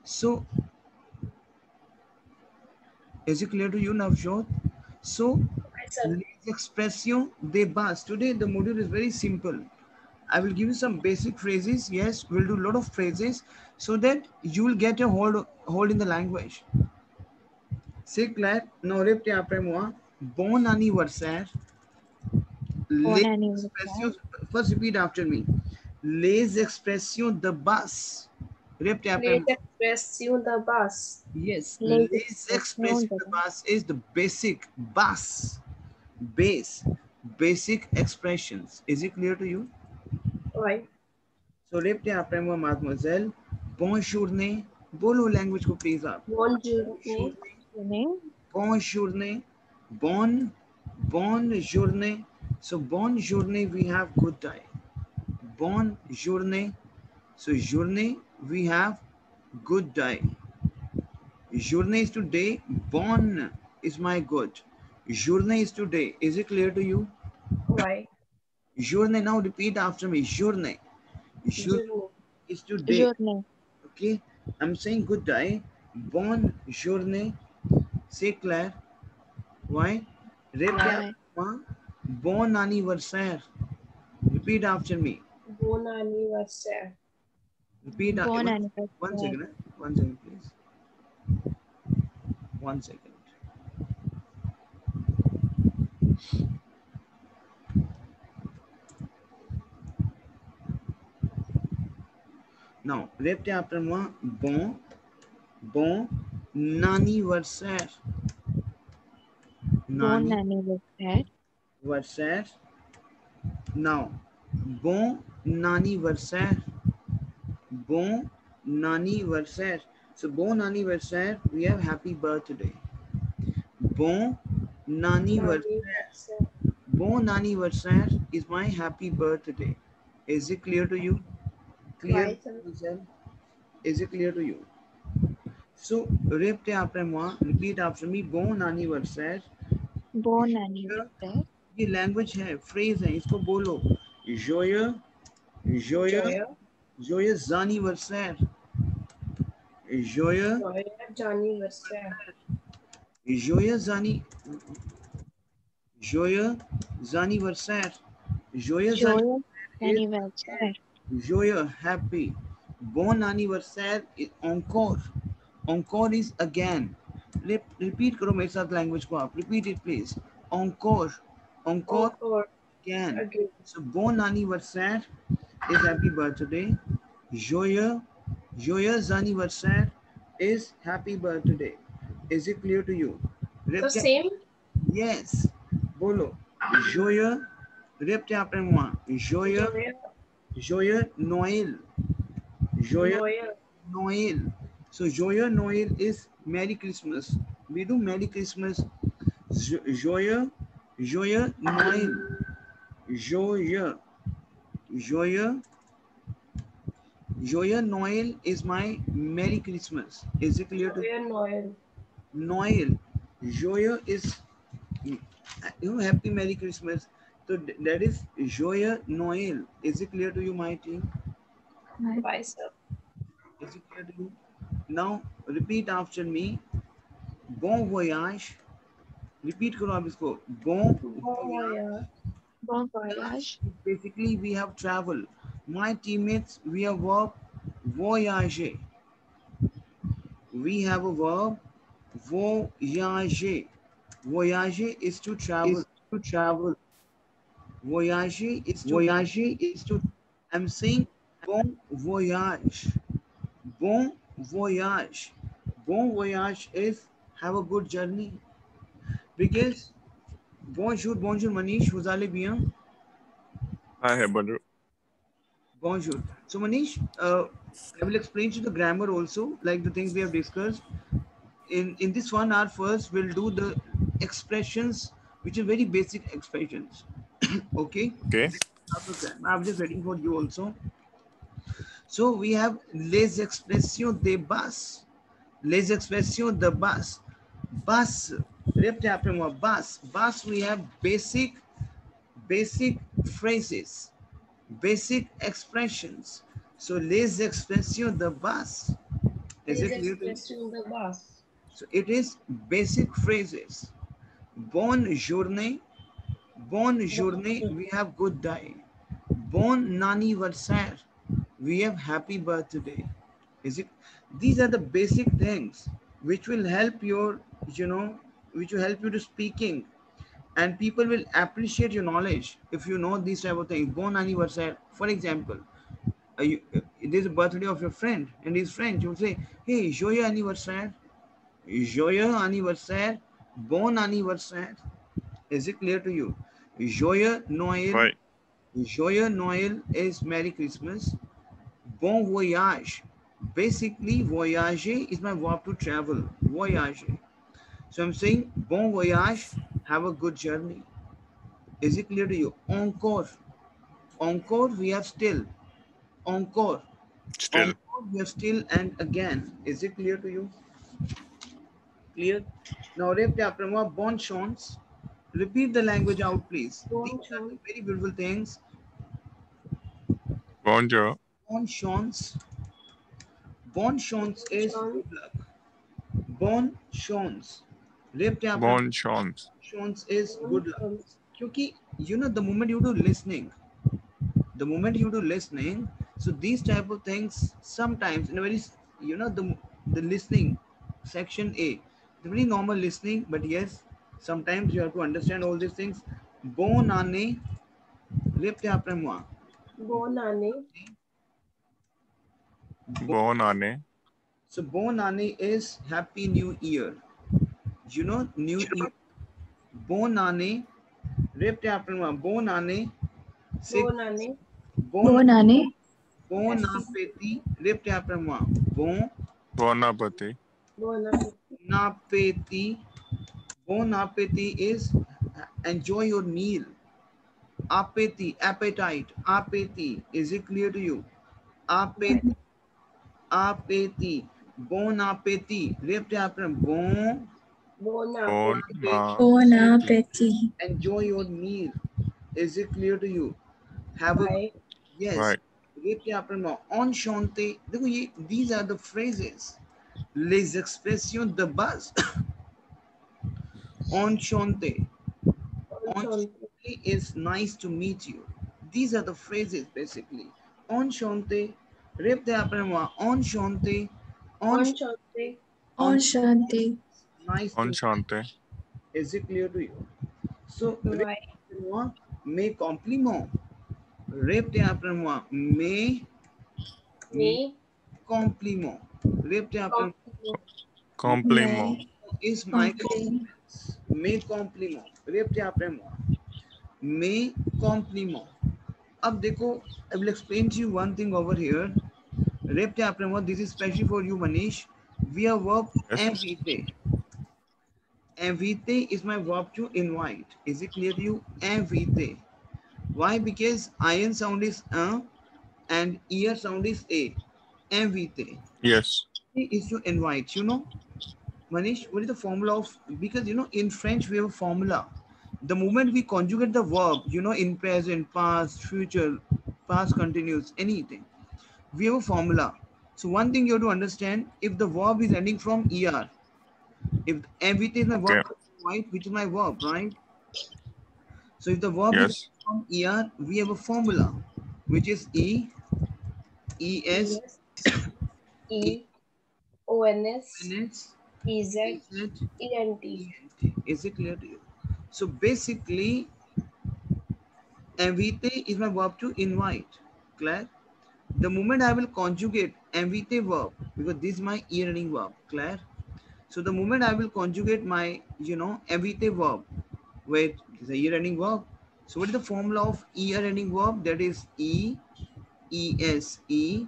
So is it clear to you, Navjot? So Right, sir. les expressions de base. Today the module is very simple. I will give you some basic phrases. Yes, we'll do a lot of phrases so that you will get a hold in the language. C'est clair? Now répétez après moi. Bon anniversaire. Bon Les anniversaire. expressions. First repeat after me. Les expressions de base. Répétez après Les moi. expressions de base. Yes, Les les expressions expressions de de base is the basic base, basic expressions. Is it clear to you? Right. So répétez après moi, mademoiselle. Bonne journée. बोलो language को please आप. Bonjour. journée. Bonne journée. Bonne journée. So bonne journée we have good day. Bonne journée. So journée we have good day. Journée is today. Bonne is my good. Journée is today. Is it clear to you? Right. Journée. Now repeat after me. Journée. Journée Journée. is today. Journée. Okay. I'm saying good day. Bonne journée. C'est clair. Why? Répétez Ouais. moi. Bon anniversaire. Repeat after me. Bon anniversaire. Repeat. Bon One anniversaire. second. 1 second, please. 1 second. Now, répétez après moi. Bon anniversaire. Bon anniversaire. Versaire. Now, bon anniversaire. Bon anniversaire. So, bon anniversaire, we have happy birthday. Bon anniversaire. Anniversaire. Bon anniversaire is my happy birthday. Is it clear to you? Clear, Right, sir. mademoiselle? Is it clear to you? So, répétez après moi. Repeat after me. Bon anniversaire. Bon anniversaire. ये language है, phrase है, इसको बोलो. Joyeux, joyeux, Joyeux. joyeux anniversaire. Joyeux, Joyeux anniversaire. joyeux joyeux anniversaire. Joyeux Joyeux is anniversaire. joyeux, happy. Bon anniversaire is encore. Encore is again. Repeat करो मेरे साथ language को आप. Repeat it please. Encore. Encore Encore. again. Again. So bon anniversaire is happy birthday. Joyeux anniversaire is happy birthday. Is it clear to you? The same. Yes. Bolo. Joyeux. Répétez après moi. Joyeux. Joyeux. Joyeux Noël. Joyeux Joyeux. Noël. So Joyeux Noël is Merry Christmas. We do Merry Christmas. Joyeux Noël. Joyeux Noël is my Merry Christmas. Is it clear to you? Joyeux Noël. Noël. Joyeux is, Happy Merry Christmas. So that is Joyeux Noël. Is it clear to you, my team? Bye, sir. Is it clear to you? Now repeat after me. Bon voyage. Repeat करो आप इसको. Bon voyage. Bon voyage. Basically, we have travel. My teammates, we have verb voyager. We have a verb voyager. Voyager is to travel. Voyager is to. I'm saying bon voyage. Bon voyage. Bon voyage is have a good journey. Because bonjour Manish, vous allez bien? Hi, bonjour. Bonjour. So Manish, I will explain to you the grammar also, like the things we have discussed. In this 1 hour first, we'll do the expressions, which are very basic expressions. Okay? Okay. I'm just waiting for you also. So we have les expressions de base. Les expressions de base. Base. Répétez après moi. Base. Base, we have basic phrases, basic expressions. So les expressions de base. Is Is it clear to you? expressed in the bus. So it is basic phrases. Bon journée, we have good day. Bon anniversaire, we have happy birthday. Is it? These are the basic things which will help your, which will help you to speaking, and people will appreciate your knowledge if you know these type of things. Bon anniversaire, for example, it is a birthday of your friend, and his friend, you will say, "Hey, joyeux anniversaire, joyeux anniversaire, bon anniversaire." Is it clear to you? Joyeux Noël. Right. Joyeux Noël is Merry Christmas. Bon voyage. Basically, voyager is my verb to travel. Voyager. So I'm saying bon voyage, have a good journey. Is it clear to you? Encore. Encore, we have still. Encore. Still. Encore, we have still and again. Is it clear to you? Clear? Now, répétez après moi, bonne chance. Repeat the language out, please. Bon These are the chance. very beautiful things. Bonjour. Bonne chance. Bonne chance is chance. good luck. Bonne chance. Répétez après. Bonne chance. Chance is Bon good luck. chance. क्योंकि the moment you do listening, so these type of things sometimes in a very, the listening section A, the very normal listening, but yes, sometimes you have to understand all these things. Bon année, répétez après moi. Bon année. Bon année. So bon année is happy new year. New year. Bon année, répétez après moi. Bon année. Bon année. Bon année. Bon appétit, répétez après moi. Bon Bon appétit. Bon appétit. appétit. Bon appétit is enjoy your meal. Appétit, appetite, appétit. Is it clear to you? Appétit, appétit. Bon appétit. Répétez après. Bon Bon Bon appétit. Bon appétit. enjoy your meal. Is it clear to you? Have a Right. yes. Right. Répétez après moi. Enchanté. देखो ये, these are the phrases. Les expressions de base. Enchanté. Enchanté. Enchanté is nice to meet you. These are the phrases basically. Enchanté. Répétez après moi. Enchanté. Enchanté. Enchanté. Nice to meet Enchanté. you. Is it clear to you? So, Right. répétez après moi. Mes compliments. Répétez après moi. Mes Me. compliments. Répétez après moi. Compliment. Is my Compliment. compliments. Mes compliments. Répétez après moi. Mes compliments. अब देखो, I will explain to you one thing over here. Répétez après moi. This is especially for you, Manish. We have verb Yes. inviter. Inviter is my verb to invite. Is it clear to you? Inviter. Why? Because iron sound is and ear sound is a. Inviter. Yes. Is to invite. Manish, what is the formula of? Because in French we have a formula. The moment we conjugate the verb, in present, past, future, past continuous, anything, we have a formula. So one thing you have to understand: if the verb is ending from er, if everything is my Okay. verb, right, which is my verb, right? So if the verb is Yes. from er, we have a formula, which is es, Yes. E. O-N-S. minutes, E-Z. z, E-N-T. Is it clear to you? So basically, invite is my verb to invite. Clear? The moment I will conjugate invite verb, because this is my ear ending verb. Clear? So the moment I will conjugate my, invite verb, wait, is a ear ending verb. So what is the formula of ear ending verb? That is E, E-S-E,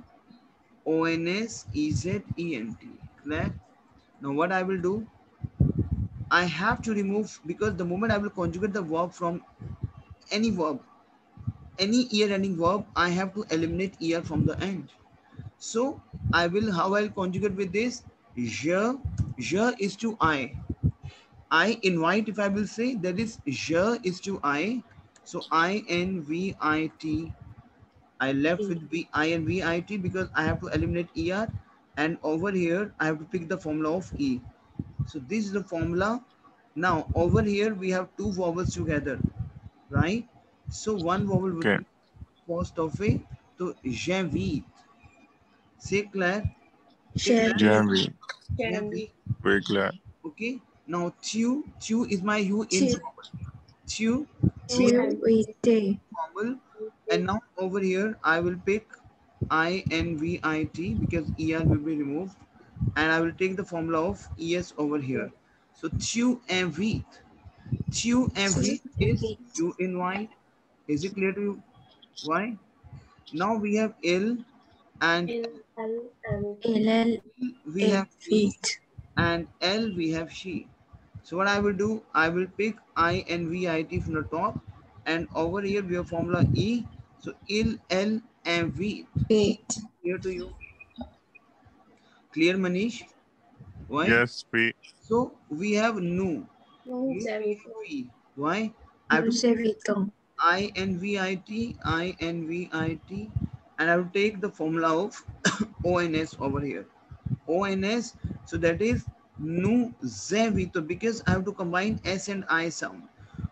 O-N-S, E-Z-E-N-T. Clear? Now what I will do, I have to remove, because the moment I will conjugate the verb from any verb, any ear ending verb, I have to eliminate ear from the end. So how I'll conjugate with this? Je is to I. I invite, if I will say, that is je is to I. So I-N-V-I-T. I left with I and VIT because I have to eliminate ER, and over here I have to pick the formula of E. So this is the formula. Now over here we have two vowels together, right? So one vowel would Okay. be first of a, so j'invite. Say Claire. Say Claire. Jambi. J'invite. Very glad. Okay. Now tu is my U in Tu. tu Tuite. vowel, and now over here I will pick INVIT because ER will be removed, and I will take the formula of ES over here. So tu invite. Tu invite is you invite. Is it clear to you? Why? Now we have L and LL we have E feet. and L we have she. So what I will do, I will pick INVIT from the top, and over here we have formula E. So L and V. Feet. Clear to you? Clear, Manish? Why? Yes, we. So we have nu. Why? I have to Nusevito. INVIT, and I will take the formula of ONS over here. ONS, so that is nu zevito, because I have to combine S and I sound.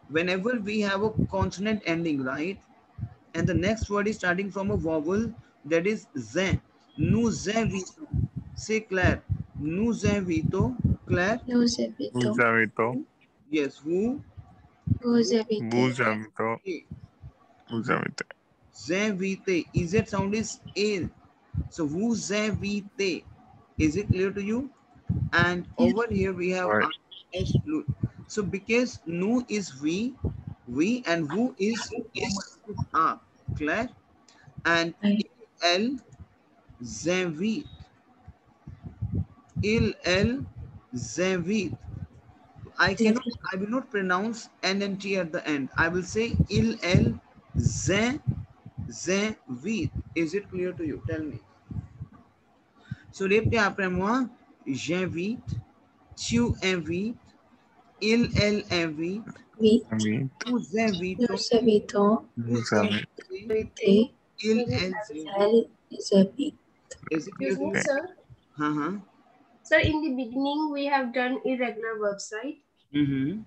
Whenever we have a consonant ending, right, and the next word is starting from a vowel, that is Z. Nu zevito. Say Claire. Nu zevito. Claire. Nusevito. Uzavito. Yes. Who? Nusevite. Buzavito. Uzavite. Zevite. EZ sound is A. So who zevite. Is it clear to you? And over here we have Right. S. So because nu is we, and who is A. Clear? And Right. L zevit. Il zevit. I will not pronounce N and T at the end. I will say il zevit. Is it clear to you? Tell me. So répétez après moi. J'invite, tu invites, il invite, Vit. nous invitons, Nusevito. vous Uzavite. invitez, Te. il invite. El Zevit. Is it clear Excuse to me, you? sir. Uh-huh. Sir, in the beginning, we have done irregular verbs, right? Mm-hmm.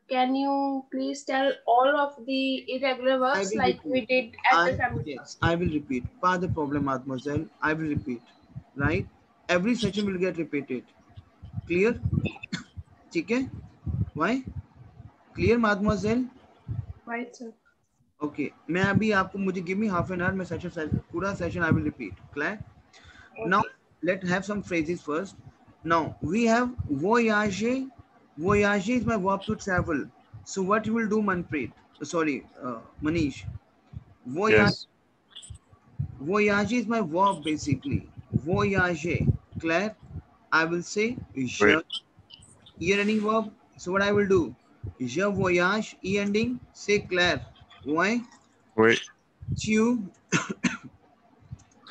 Can you please tell all of the irregular I verbs will like we repeat. did at the family Yes, class? I will repeat. Pas de problem, mademoiselle. I will repeat. Right? Every session will get repeated. Clear? ठीक है? Why? Clear, mademoiselle? Right, sir. Okay. मैं अभी आपको मुझे give me half an hour. मैं session पूरा session I will repeat. Clear? Now let's have some phrases first. Now we have voyager. Voyager is my verb to travel. So what you will do, Manpreet? Sorry, Manish. Voyage. Yes. Voyage is my verb basically. Voyager. Claire, I will say je. Wait. E ending verb. So what I will do? Je voyage. E ending. Say Claire. Why? Wait. Tu.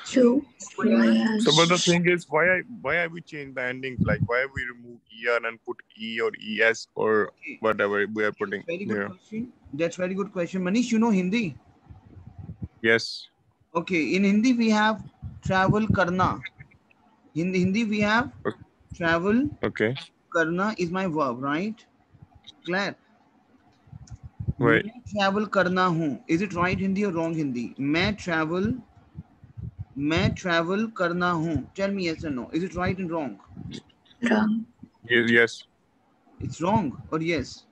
Chu. Voyage. So, but the thing is, why have we changed the endings? Like, why have we removed ER and put E or ES or Okay. whatever we are putting Very good here? question. That's very good question. Manish, you know Hindi? Yes. Okay. In Hindi we have travel karna. In Hindi we have Okay. travel Okay. karna is my verb, right? Claire. Right. मैं travel करना हूँ. Is it right Hindi or wrong Hindi? मैं travel करना हूँ. Tell me yes or no. Is it right and wrong? Wrong. Yes. It's wrong or yes?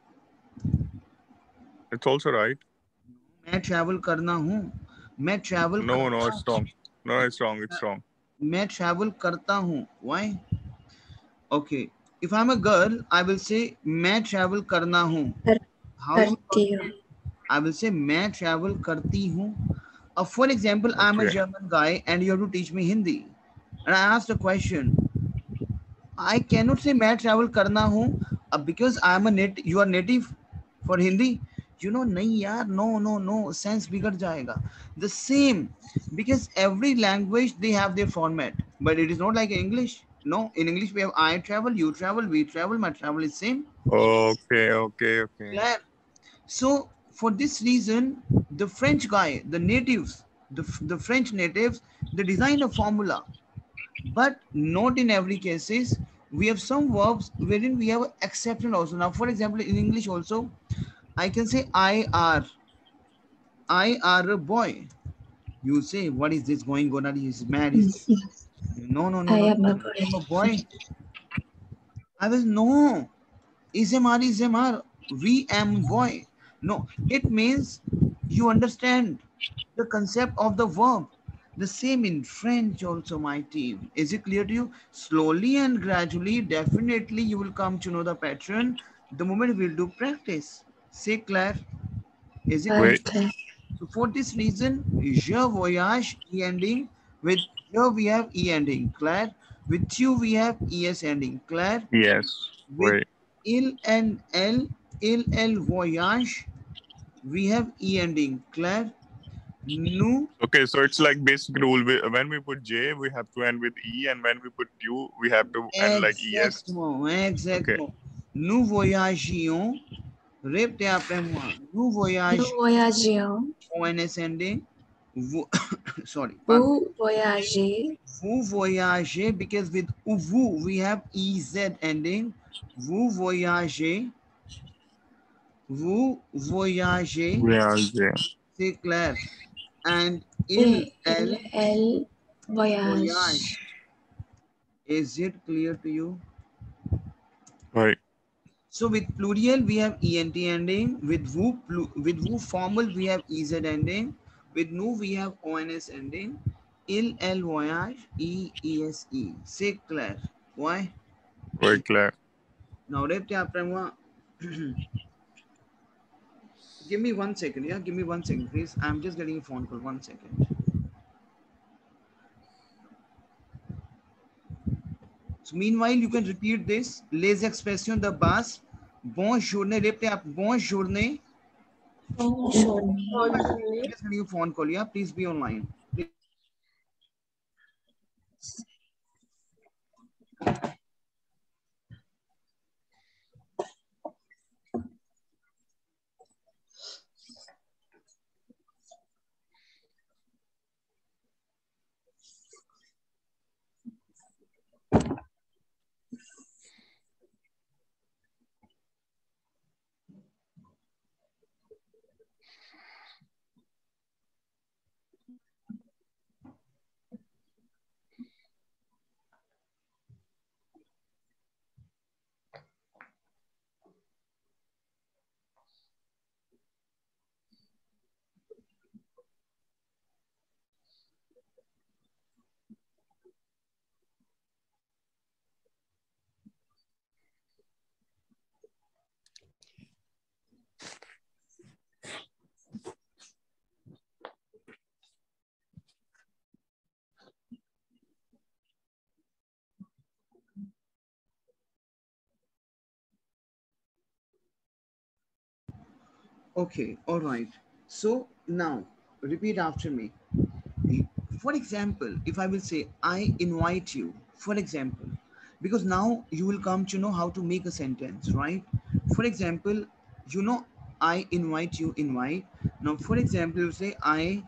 It's also right. मैं travel करना हूँ. मैं travel No, करता no, it's wrong. No, it's wrong. It's wrong. मैं travel करता हूँ. Why? Okay. If I'm a girl, I will say मैं travel करना हूँ. How you करती हूँ. I will say मैं travel करती हूँ. For example, I'm a Okay. German guy and you have to teach me Hindi. And I asked a question. I cannot say मैं travel करना हूँ because I'm a native. You are native for Hindi. You know, नहीं यार, no, sense बिगड़ जाएगा. The same, because every language they have their format, but it is not like English. No, in English we have I travel, you travel, we travel. My travel is same. Okay. Clear? So for this reason, the French guy, the natives, the French natives, they designed a formula. but not in every cases. We have some verbs wherein we have exception also. Now, for example, in English also, I can say I are a boy. You say, what is this going on? He's mad. He's... No, no, no, I no. am a I'm a boy. boy. I will no. Is we am boy. No, it means you understand the concept of the verb. The same in French also, my team. Is it clear to you? Slowly and gradually, definitely you will come to know the pattern the moment we'll do practice. Say Claire, is it clear? Wait. Okay. So for this reason, je voyage, E ending. With je we have E ending. Claire. With you we have ES ending. Claire. Yes. With Wait. il voyage, we have E ending. Claire. Nous. Okay, so it's like basic rule. When we put J, we have to end with E, and when we put U, we have to end like ES. Exactement. Nous voyagions. Répétez après moi. Nous Nous voyagions. voyagions. ONS ending. Vous, sorry. Pardon. Vous voyagez. Vous voyagez, because with vous we have EZ ending. Vous voyagez. Vous voyagez. Voyage. C'est clair. And Et elle elle voyage. voyage. Is it clear to you? Right. So with plurial we have ENT ending. With vous formal we have EZ ending. With nous we have ONS ending. Elle voyage, EESE. C'est clair. Why? Very clear. Now répétez après moi. Give me 1 second, yeah? Give me 1 second, please. I'm just getting a phone call. 1 second. So meanwhile, you can repeat this. Les expressions de base. Bonne journée. Répétez आप. Bonne journée. Bonjour. I'm just getting a phone call, yeah? Please be online. Please. Okay, all right. So now repeat after me. For example, if I will say, I invite you, for example, because now you will come to know how to make a sentence, right? For example, you know, I invite you, invite. Now, for example, you say, I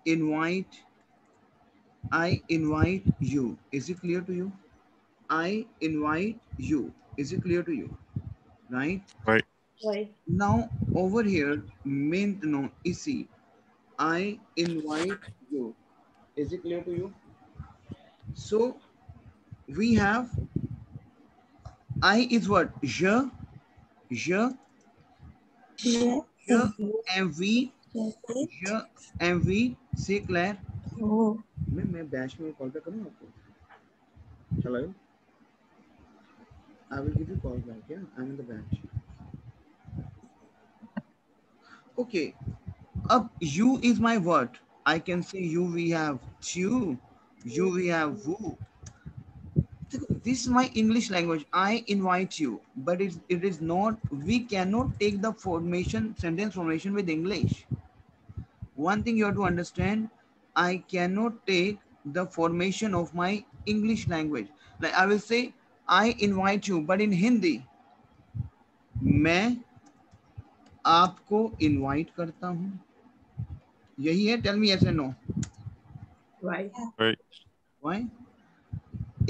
invite you. Is it clear to you? I invite you. Is it clear to you? Right? Right. Right. Now, over here, maintenant, ici, I invite you. Is it clear to you? So, we have I is what? Je, and we, say Claire. Oh. मैं batch में call back करूँ आपको? Hello? I will give you call back, yeah? I'm in the batch. Okay. Up, you is my word. I can say you we have you we have who. This is my English language. I invite you, but it is not, we cannot take the sentence formation with English. One thing you have to understand, I cannot take the formation of my English language. Like I will say, I invite you, but in Hindi, मैं आपको invite करता हूँ. यही है. Tell me yes or no. Right. Right. Why?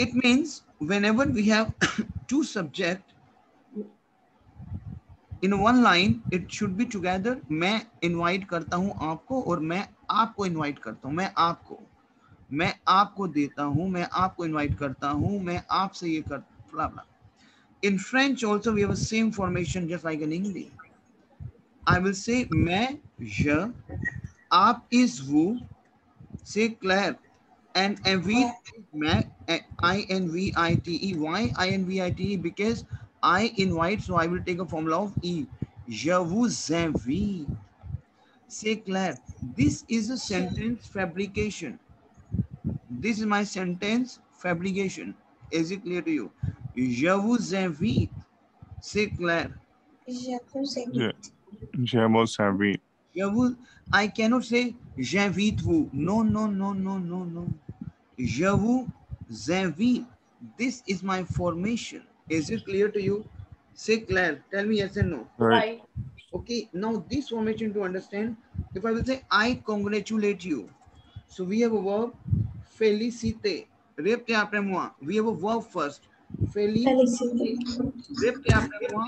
It means whenever we have two subject in one line, it should be together. मैं invite करता हूँ आपको और मैं आपको invite करता हूँ. मैं आपको देता हूँ, मैं आपको invite करता हूँ, मैं आपसे ये कर blah blah. In French also we have the same formation just like in English. I will say मैं, je, आप is vous, say Claire, and invite मैं, I-N-V-I-T-E. Why I-N-V-I-T-E? Because I invite, so I will take a formula of E. Je vous invite. Say Claire, this is a sentence fabrication. This is my sentence fabrication. Is it clear to you? Je vous invite. Say Claire. Je vous Je, invite. je vous invite. Je vous, I cannot say j'invite vous. No, no, no, no, no, no. Je vous invite. This is my formation. Is it clear to you? Say Claire. Tell me yes and no. Right. Okay. Now this formation to understand. If I will say I congratulate you. So we have a verb féliciter. Repte après moi. We have a verb first. Féliciter. Repte après moi.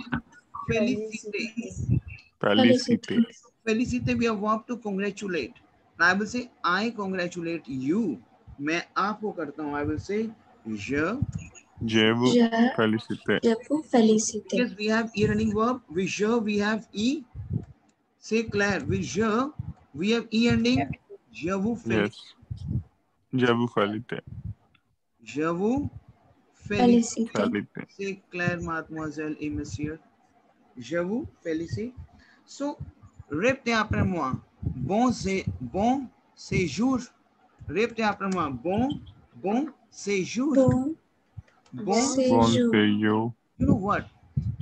Féliciter. Félicité. Féliciter, we have verb to congratulate. Now I will say I congratulate you. मैं आपको करता हूँ. I will say je. Je vous Je félicite. vous félicite. Because we have e running verb. With je we have e. Say Claire. With je we have e ending. Je vous félicite. Yes. Je vous félicite. Je vous félicite. Félicite. Félicite. Say Claire, mademoiselle et monsieur. Je vous félicite. So, répétez après moi. Bon séjour. Répétez après moi. Bon séjour. Bon Bon séjour. séjour. You know what?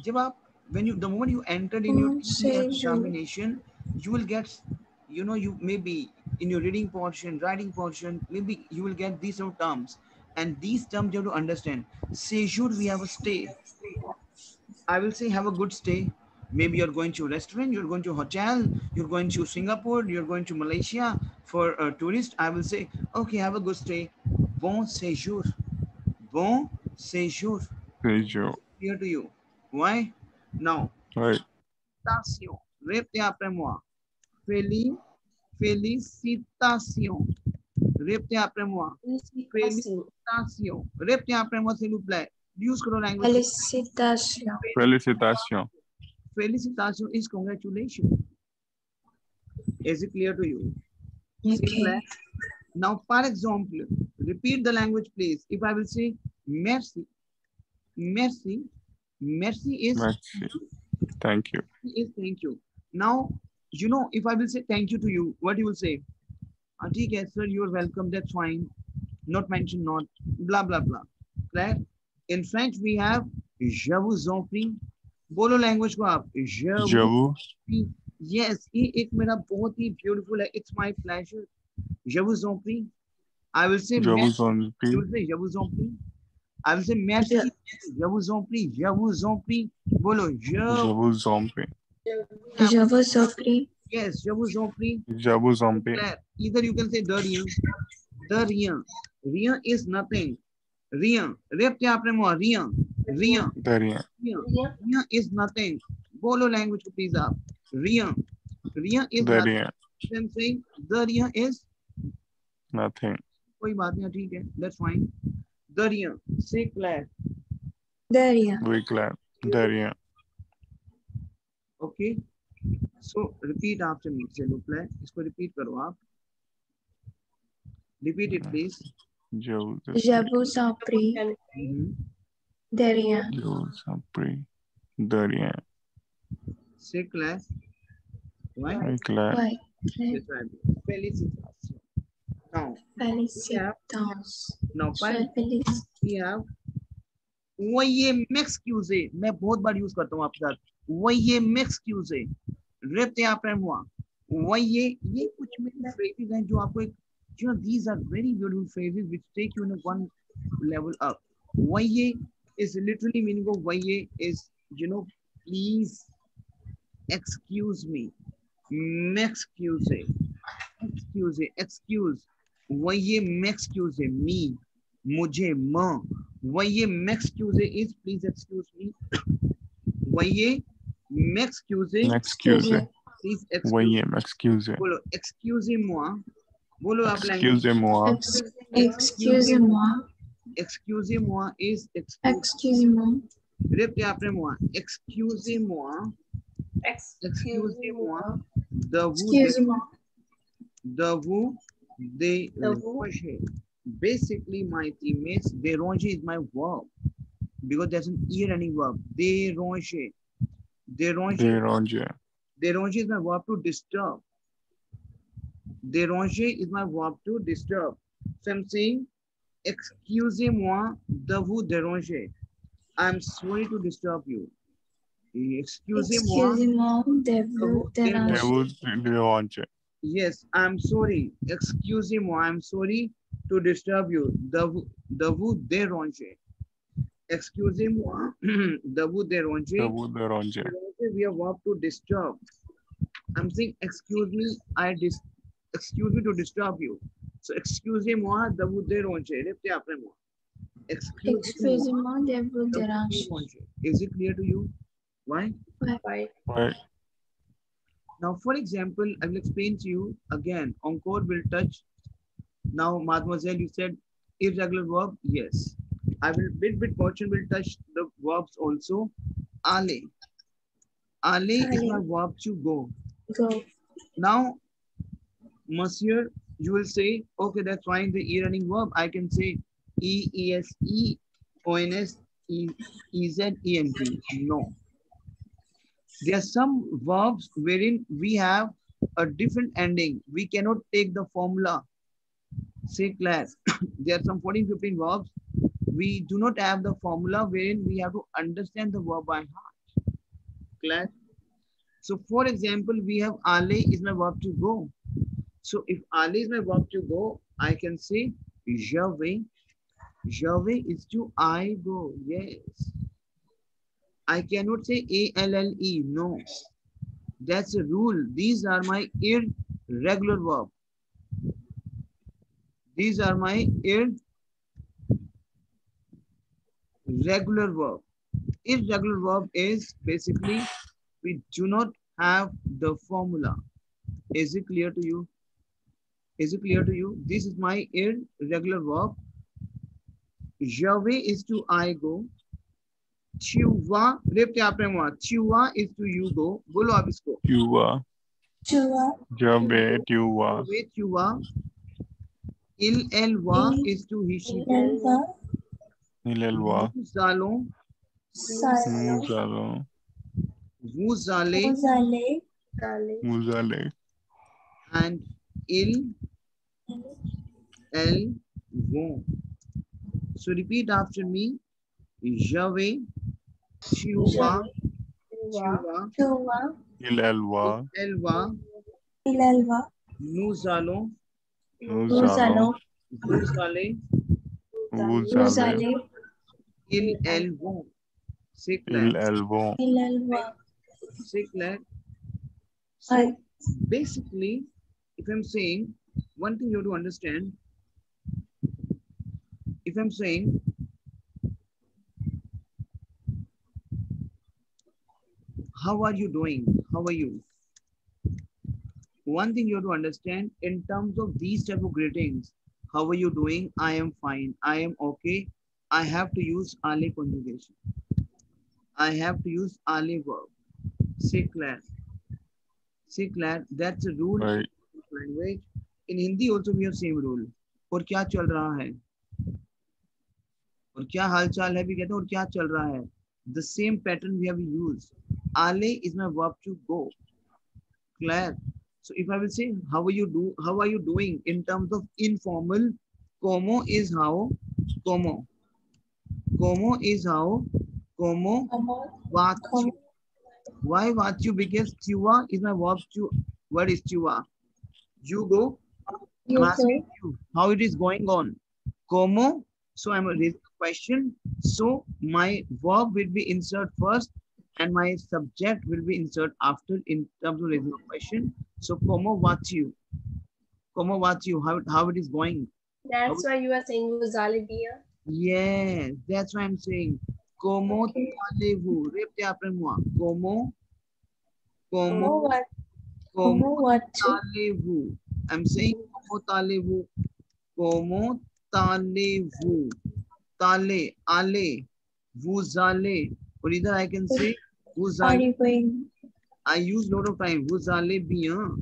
जब आप, the moment you entered in your Bon TCF séjour. examination, you will get, you maybe in your reading portion, writing portion, maybe you will get these sort of terms. And these terms you have to understand. Séjour, we have a stay. I will say have a good stay. Maybe you're going to a restaurant, you're going to a hotel, you're going to Singapore, you're going to Malaysia for a tourist. I will say, okay, have a good stay. Bon séjour. Bon séjour. Séjour. Clear to you. Why? Now, Right. félicitations. Répétez après moi. Félicitations. Répétez après moi. Félicitations. Répétez après moi, s'il vous plaît. Use karo language. Félicitations. Félicitations. Felicitation is congratulations. Is it clear to you? Okay. Now, for example, repeat the language, please. If I will say merci, merci, merci is Merci. Thank you. thank you. Now, if I will say thank you to you, what you will say? Okay, sir, you are welcome. That's fine. Not mention, not blah blah blah. Right? In French, we have je vous en prie. बोलो language को आप. Je vous. Yes, ये एक मेरा बहुत ही beautiful है. It's my pleasure. Je vous en prie. I will say Je merci. vous en You prie. will say je vous en prie. I will say merci. Je vous en prie. Je vous en prie. बोलो Je vous en prie. Je vous en prie. Yes, je vous en prie. Je vous en prie. Either you can say de rien. De rien. Rien is nothing. Rien. Répétez après moi. Rien. Rien. De rien. Rien. Rien is nothing. बोलो language को please आप. Rien. Rien is De nothing. rien. I'm saying the rien is Nothing. कोई बात नहीं, ठीक है. That's fine. The rien. Say Claire. De rien. Oui, clair. De rien. Okay. So repeat after me. चलो Claire. इसको repeat करो आप. Repeat it please. Je vous Je vous en prie. De rien. Je vous en prie. De rien. Say Claire. Why? Oui, clair. Ouais. That's right. Félicitations. Now, Félicitations. now, Je félicite. we have voyez m'excuser. मैं बहुत बार use करता हूँ आपके साथ. voyez m'excuser. Répétez après moi. voyez, ये कुछ मेरे phrases हैं जो आपको एक, these are very beautiful phrases which take you in one level up. voyez is literally meaning of voyez is, please excuse me. M'excuser. Excuse. Voyez m'excuser. Me. मुझे म voyez m'excuser is please excuse me voyez m'excuser Excuse. please excuse Voyez, excuse. बोलो excusez-moi बोलो आप language Excusez-moi. Excusez-moi. excusez-moi is Excusez-moi. répétez après moi excusez-moi excusez-moi de vous Excusez-moi. de vous déranger. Basically my teammates déranger is my verb because there's an ear any verb déranger déranger Déranger. déranger is my verb to disturb déranger is my verb to disturb. So I'm saying excusez-moi de vous déranger. I'm sorry to disturb you. Excusez-moi Excusez-moi de vous déranger. Déranger. Yes, I'm sorry. Excusez-moi, I'm sorry to disturb you. De vous déranger. Excusez-moi, de vous déranger. Vous déranger. We have verb to disturb. I'm saying, excuse me, excuse me to disturb you. So, excusez-moi, de vous déranger. Répétez après moi. Excusez-moi de vous déranger. Is it clear to you? Why? Why? Right. Now, for example, I will explain to you again. Encore will touch. Now, mademoiselle, you said irregular verb. Yes. I will bit portion will touch the verbs also. Aller. Aller is my verb to go. Go. Now, monsieur, you will say, okay, that's fine. The e-running verb. I can say E-E-S-E, O-N-S, E-Z-E-N-T. No. There are some verbs wherein we have a different ending. We cannot take the formula. Say class. There are some 14, 15 verbs. We do not have the formula wherein we have to understand the verb by heart. Class. So for example, we have aller is my verb to go. So if aller is my verb to go, I can say je vais. Je vais is to I go. Yes. I cannot say A-L-L-E. No. That's a rule. These are my irregular verb. These are my irregular verb. Irregular verb is basically we do not have the formula. Is it clear to you? Is it clear to you? This is my irregular verb. Je vais is to I go. Tu vas, répétez après moi. Tu vas is to you go. बोलो आप इसको. Tu vas. Tu vas. Je vais, tu vas. Tu vas. Elle va is to he, she. Elle va. Il va. Nous allons. Nous allons. Vous allez. Vous allez. Vous allez. And elles vont. So repeat after me. Je vais. Tu vas. Tu vas. Tu vas. Il va. Elle va. Elle va. Nous allons. Nous allons. Vous allez. Vous Vous allez. allez. Elles vont. C'est clair. Elles vont. Elle va. C'est clair. So Ouais. basically, if I'm saying, one thing you have to understand, if I'm saying, how are you doing? How are you? One thing you have to understand in terms of these type of greetings, how are you doing? I am fine. I am okay. I have to use aller conjugation. I have to use aller verb. C'est clair. C'est clair. That's a rule Right. in language. In Hindi also we have same rule. और क्या चल रहा है? और क्या हालचाल है भी कहते हैं और क्या चल रहा है? The same pattern we have used. Aller is my verb to go. Clear. So if I will say how are you doing in terms of informal, como is how, como. Como is how, como, what you. Why what you? Because tua is my verb to, what is tua? You go, I'm asking you how it is going on. Como, so I'm raising a question. So my verb will be insert first and my subject will be insert after in terms of raising a question. So como what you? Como what you? How it is going? That's why you are saying vous allez bien. Yes, that's why I'm saying. Como Okay. allez-vous? Repete après moi. Como Como what? como Como what? allez-vous? I'm saying como allez-vous? Como allez-vous? Tale, allez, vous allez. Or either I can say vous Are allez. you going? I use lot of time. Vous allez bien.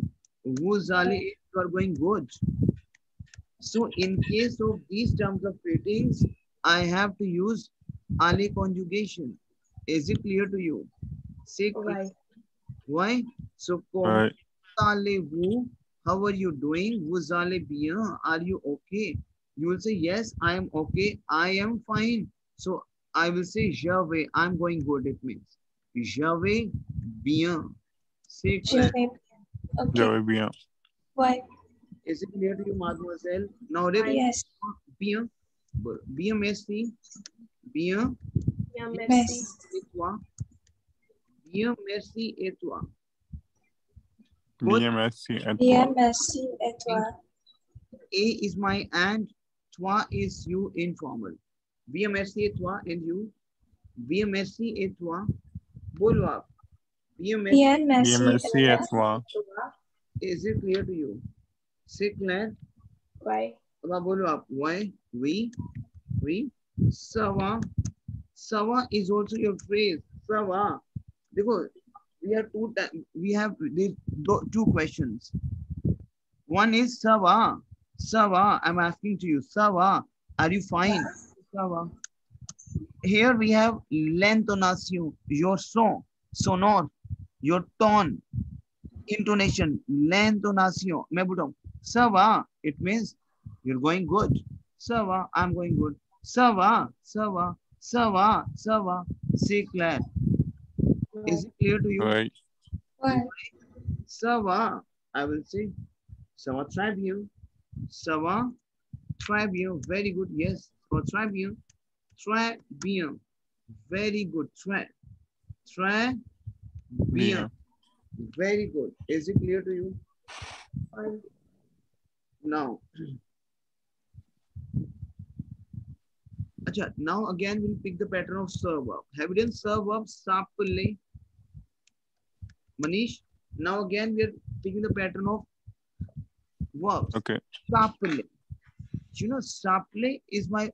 Vous allez, you are going good. So in case of these terms of ratings, I have to use allez conjugation. Is it clear to you? Say Right. why? So Right. allez-vous? How are you doing? Vous allez bien? Are you okay? You will say yes, I am okay. I am fine. So I will say je vais. I'm going good. It means je vais bien. Say Je Claire. vais. Okay. J'avais bien. Why? Is it clear to you, mademoiselle? Now ready? Yes. Bien. Bien merci. Bien. Bien, Merci. merci. Et toi? Bien merci et toi? Good. Bien, merci. Et Bien, toi? merci. Et toi? A is my and, toi is you informal. Bien merci et toi and you. Bien merci et toi. Bolo आप. Bien merci. Bien, Bien, merci. merci. Et Et toi? toi? Is it clear to you? Say Claire. Why? अब आप बोलो आप. Why? We. Ça va. Ça va is also your phrase. Ça va. देखो, we have these two questions. One is ça va. Ça va. I'm asking to you. Ça va. Are you fine? Ça va. Here we have l'intonation, your son, sonor, your tone, intonation, l'intonation. मैं बोलता हूँ ça va. It means you're going good. Ça va. I'm going good. Ça va. Ça va. Ça va. Ça va. Say Claire. Is it clear to you? Right. Why? Ça va. I will say ça va très bien. Ça va très bien. Very good. Yes. Ça va très bien. Très bien. Very good. Très bien. Bien. Very good. Is it clear to you? Fine. Now. Achha, now again we'll pick the pattern of serve verb. Have you done serve verb? Sapple. Manish. Now again we are picking the pattern of verbs. Okay. Sapple. You know, sapple is my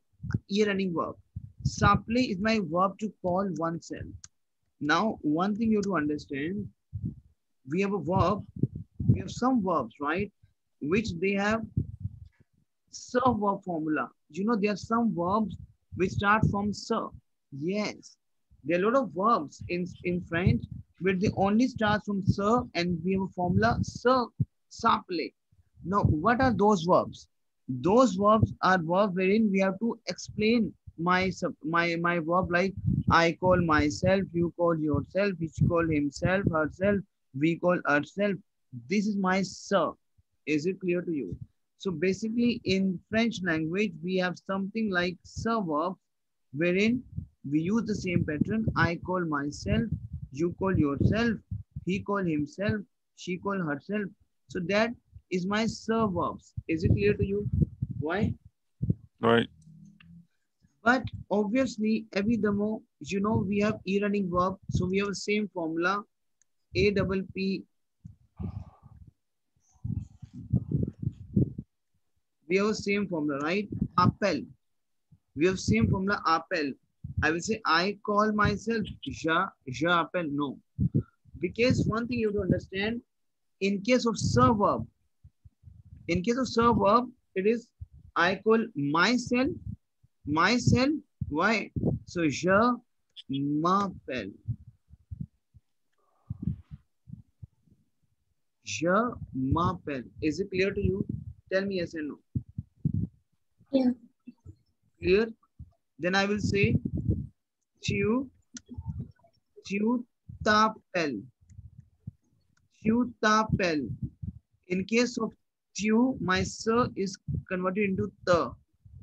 year-ending verb. Sapple is my verb to call oneself. Now, one thing you have to understand, we have a verb, we have some verbs, right? Which they have serve verb formula. You know, there are some verbs which start from serve. Yes. There are a lot of verbs in French, but they only start from serve and we have a formula serve, sapple. Now, what are those verbs? Those verbs are verbs wherein we have to explain my verb, like I call myself, you call yourself, he call himself, herself, we call ourselves. This is my sir. Is it clear to you? So basically in French language, we have something like sir verbs wherein we use the same pattern. I call myself, you call yourself, he call himself, she call herself. So that is my sir verbs. Is it clear to you? Why? Right. But obviously, every demo, you know, we have e-running verb. So we have the same formula, A double P. We have the same formula, right? Appel. We have same formula, appel. I will say, I call myself, je appelle. No. Because one thing you have to understand, in case of serve verb, it is, I call myself, why? So je m'appelle. Je m'appelle. Is it clear to you? Tell me yes and no. Yeah. Clear? Then I will say tu t'appelles. Tu t'appelles. In case of tu, my sir is converted into the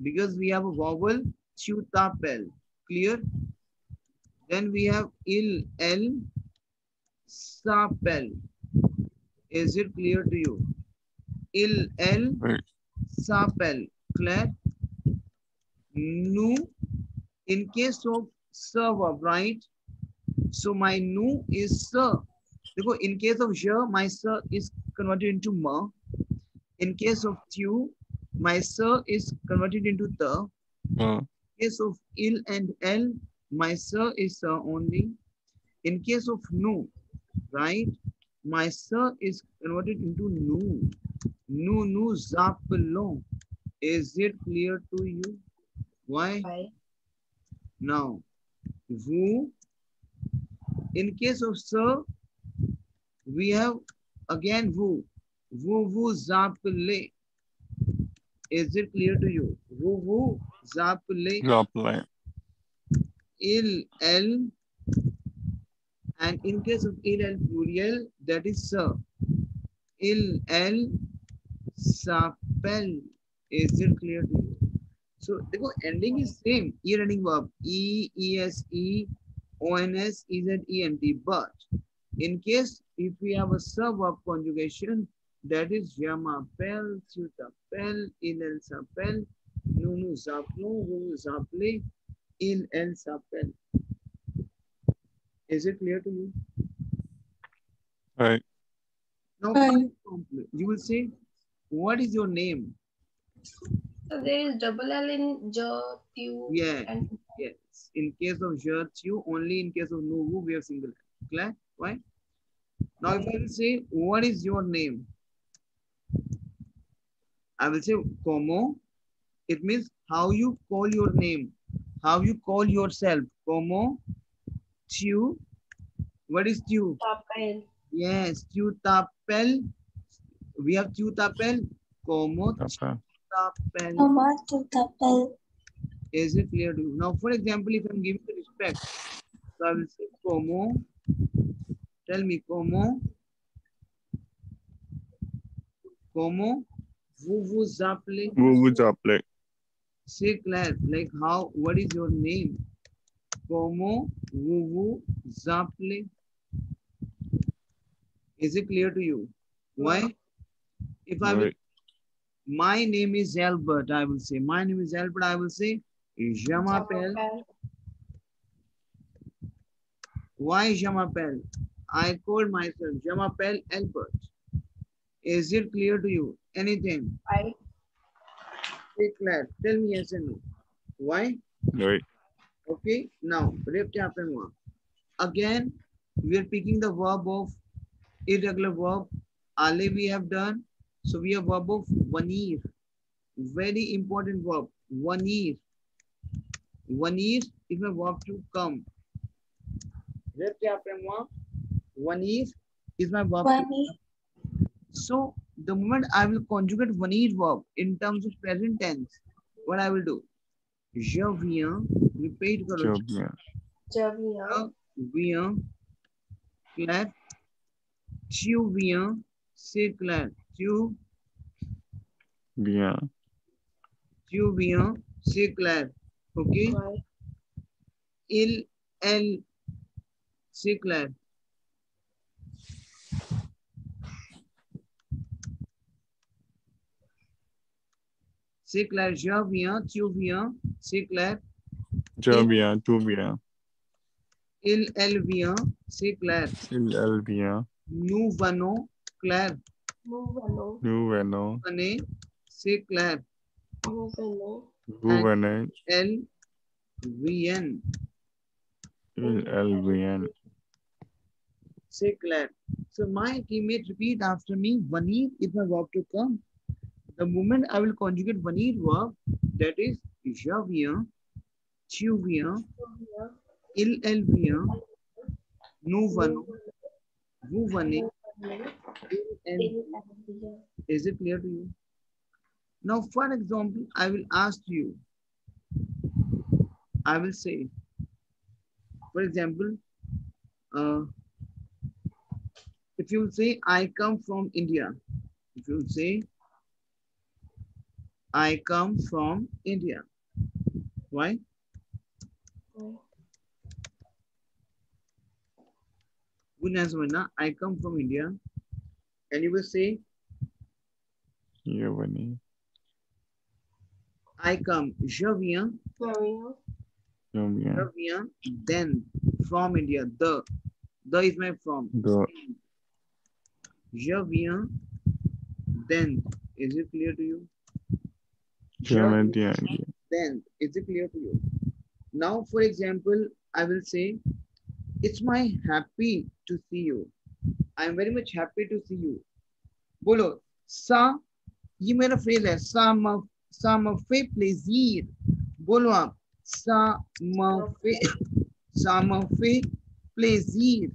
because we have a vowel tu t'appelles. Clear? Then we have elle s'appelle. Is it clear to you? Elle Right. s'appelle. Clear? Nu, in case of sir verb, right? So my nu is sir. Because in case of je, my sir is converted into ma. In case of tu, my sir is converted into the. In case of il and el, my sir is sir only. In case of nu, right? My sir is converted into nu. Nu zaplo. Is it clear to you? Why? Why? Now, vu. In case of sir, we have again vu. Vu zaple. Is it clear to you? Vu zaple. Apply. Il el. And in case of il el plurial, that is sir. Il el sapel. Is it clear to you? So, देखो ending is same. Year ending verb. E, es, ons, ez, ent. But in case if we have a sub-verb conjugation, that is jamapel, sutapel, ilel sapel, nunu zaplo, vunu zaple, il el sapel. Is it clear to you? Right. Now, you will say, what is your name? So there is double L in ja, tu, Yeah. and Yes. In case of je, tu, only in case of nuvu, we have single L. Clear? Why? Now, if I will say, what is your name? I will say, como. It means how you call your name. How you call yourself. Como. Tu. What is tu? tapel. Yes, tu tapel. We have tu tapel. Como Apply. tapel. Mama to tapel. Is it clear to you? Now, for example, if I'm giving the respect, so I will say, como. Tell me, como. Como. Vous appelez. Apply. Say Claire, like how, what is your name? Como vous appelez? Is it clear to you? Why? If I will, Right. my name is Albert, I will say, my name is Albert, I will say, je m'appelle. Tapel. Why je m'appelle? I called myself, je m'appelle Albert. Is it clear to you? Anything? Why? Say Claire, tell me yes and no. Why? Right. Okay, now, again, we are picking the verb of irregular verb. Ale we have done. So we have verb of vanir. Very important verb. Vanir. Vanir is a verb to come. Vanir is my verb. So the moment I will conjugate vanir verb in terms of present tense, what I will do? Je viens. Repeat karo. Job, yeah. Javian. Viens. Claire. Tu viens. C'est Claire. Tu Bien. viens. C'est Claire. Okay. Why? Il, elle. C'est Claire. C'est Claire. Je viens. Tu viens. C'est Claire. Job, yeah. Tu bien. Il, elle vient. C'est Claire. Il bien. Nous venons. Claire. Nous venons. Nous venons. Venez. C'est Claire. Nous venons. Vous venez. Elle vient. Il vient. C'est Claire. So my teammate repeat after me. Vanir is my verb to come. The moment I will conjugate vanir verb, that is je viens, tu viens, il, elle vient, nous venons, vous venez, il, elle. Is it clear to you? Now, for example, I will ask you, I will say, for example, if you say, I come from India, if you say, I come from India. Why? I come from India. And you will say, ये बनी I come. Je viens. Maria. Je viens. Then. From India. The is my from. The Je viens. Then. Is it clear to you? Je German viens. India. Then. Is it clear to you? Now, for example, I will say, it's my happy to see you. I am very much happy to see you. बोलो सा, ये मेरा phrase है, सा म फे प्लेजिर. बोलो आप, सा म फे प्लेजिर.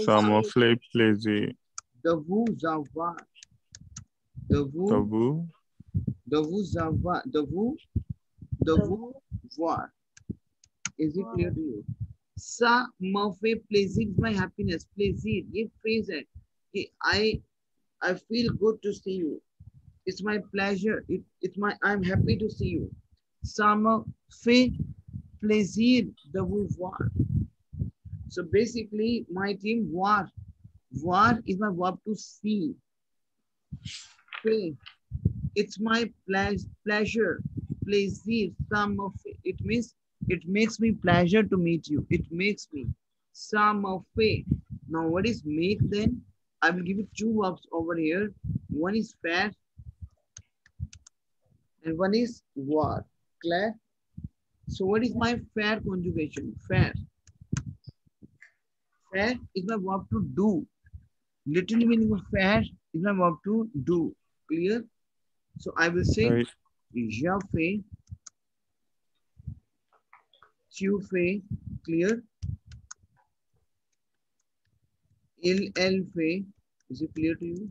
Summer flip lazy. The vous avoir. The vous Tabu. avoir. The vous voir. Is it clear to you? Sa ma fe plaisir is my happiness. Plaisir, ये phrase है कि I feel good to see you. It's my pleasure. I'm happy to see you. Ça me fait plaisir de vous voir. So basically, my team voir. Voir is my verb to see. Fait. It's my pleasure. Plaisir. Ça me fait. It means it makes me pleasure to meet you. It makes me. Ça me fait. Now, what is make then? I will give you two verbs over here. One is faire and one is voir. Clear? So what is my faire conjugation? Faire. Faire is my verb to do. Literally meaning of faire is my verb to do. Clear? So I will say, Right. je fais, tu fais. Clear? Elle fait. Is it clear to you?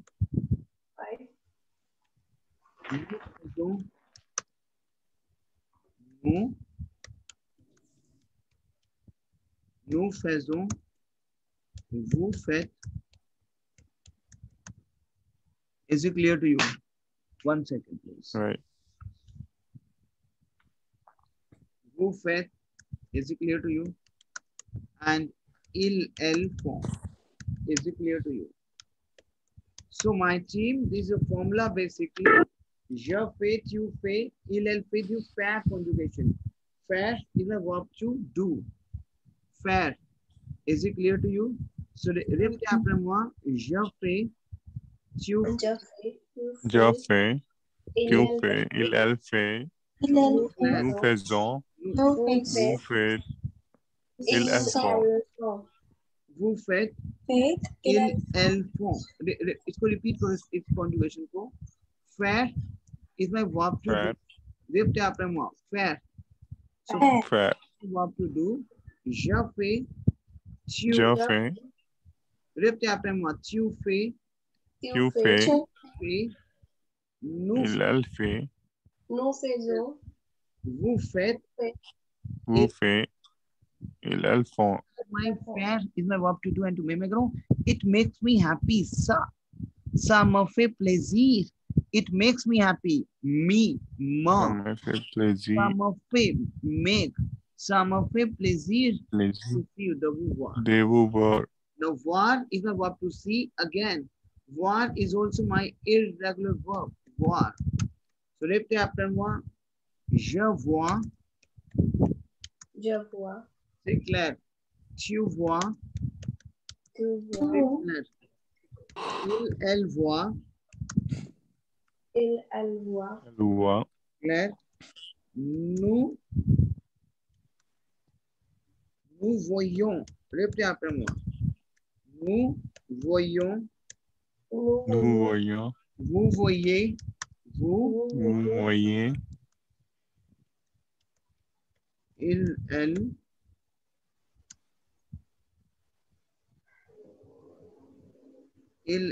Right. Nous faisons, vous faites. Is it clear to you? 1 second, please. Right. Vous faites. Is it clear to you? And elles font. Is it clear to you? So my team, this is a formula basically. Je fais, tu fais, elle fait, you faire conjugation. Faire is a verb to do. Faire. Is it clear to you? So répétez après moi. Je fais, tu fais, Je fais, tu fais, il fait, nous faisons, vous faites, ils font. vous faites, elles font. इसको repeat करो इस conjugation को. Faire is my verb to do. Répétez après moi. Faire. So Faire. verb to do. Je fais, tu fais, répétez après moi. Tu fais, tu fais, nous il fait, Nous faisons. vous faites. vous faites, ils font. My faire is my verb to do and to make. It makes me happy. Ça me fait plaisir. It makes me happy. Me, Ça me fait plaisir. Ça me fait make. Ça me fait plaisir Plaisir to see you. The voir. de vous voir. The voir is my verb to see. Again, voir is also my irregular verb. Voir. So répétez après moi. Je vois. Je vois. C'est clair. Tu vois. Tu C'est vois. clair. Elle voit. Elle voit. Elle voit. Clair. Nous voyons. Répétez après moi. Nous voyons. Nous voyons. Vous voyez. Vous. Vous voyez. Elle.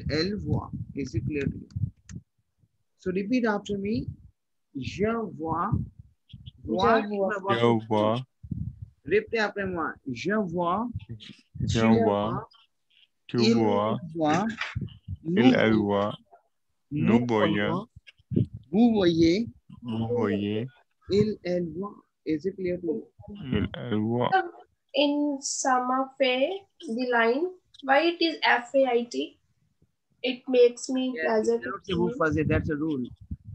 Elle voit. Is it clear to you? So repeat after me. Je vois. Voir is my verb Je to do. vois. Répétez après moi. Je vois. Je vois. Tu Il vois. voit. Elle voit. Nous voyons. Vous voyez. Vous voyez. Elle voit. Is it clear to you? Elle voit. In summer fair, the line, why it is FAIT? It makes me Yes, pleasure you to cannot say see vous you. faisiez. That's a rule.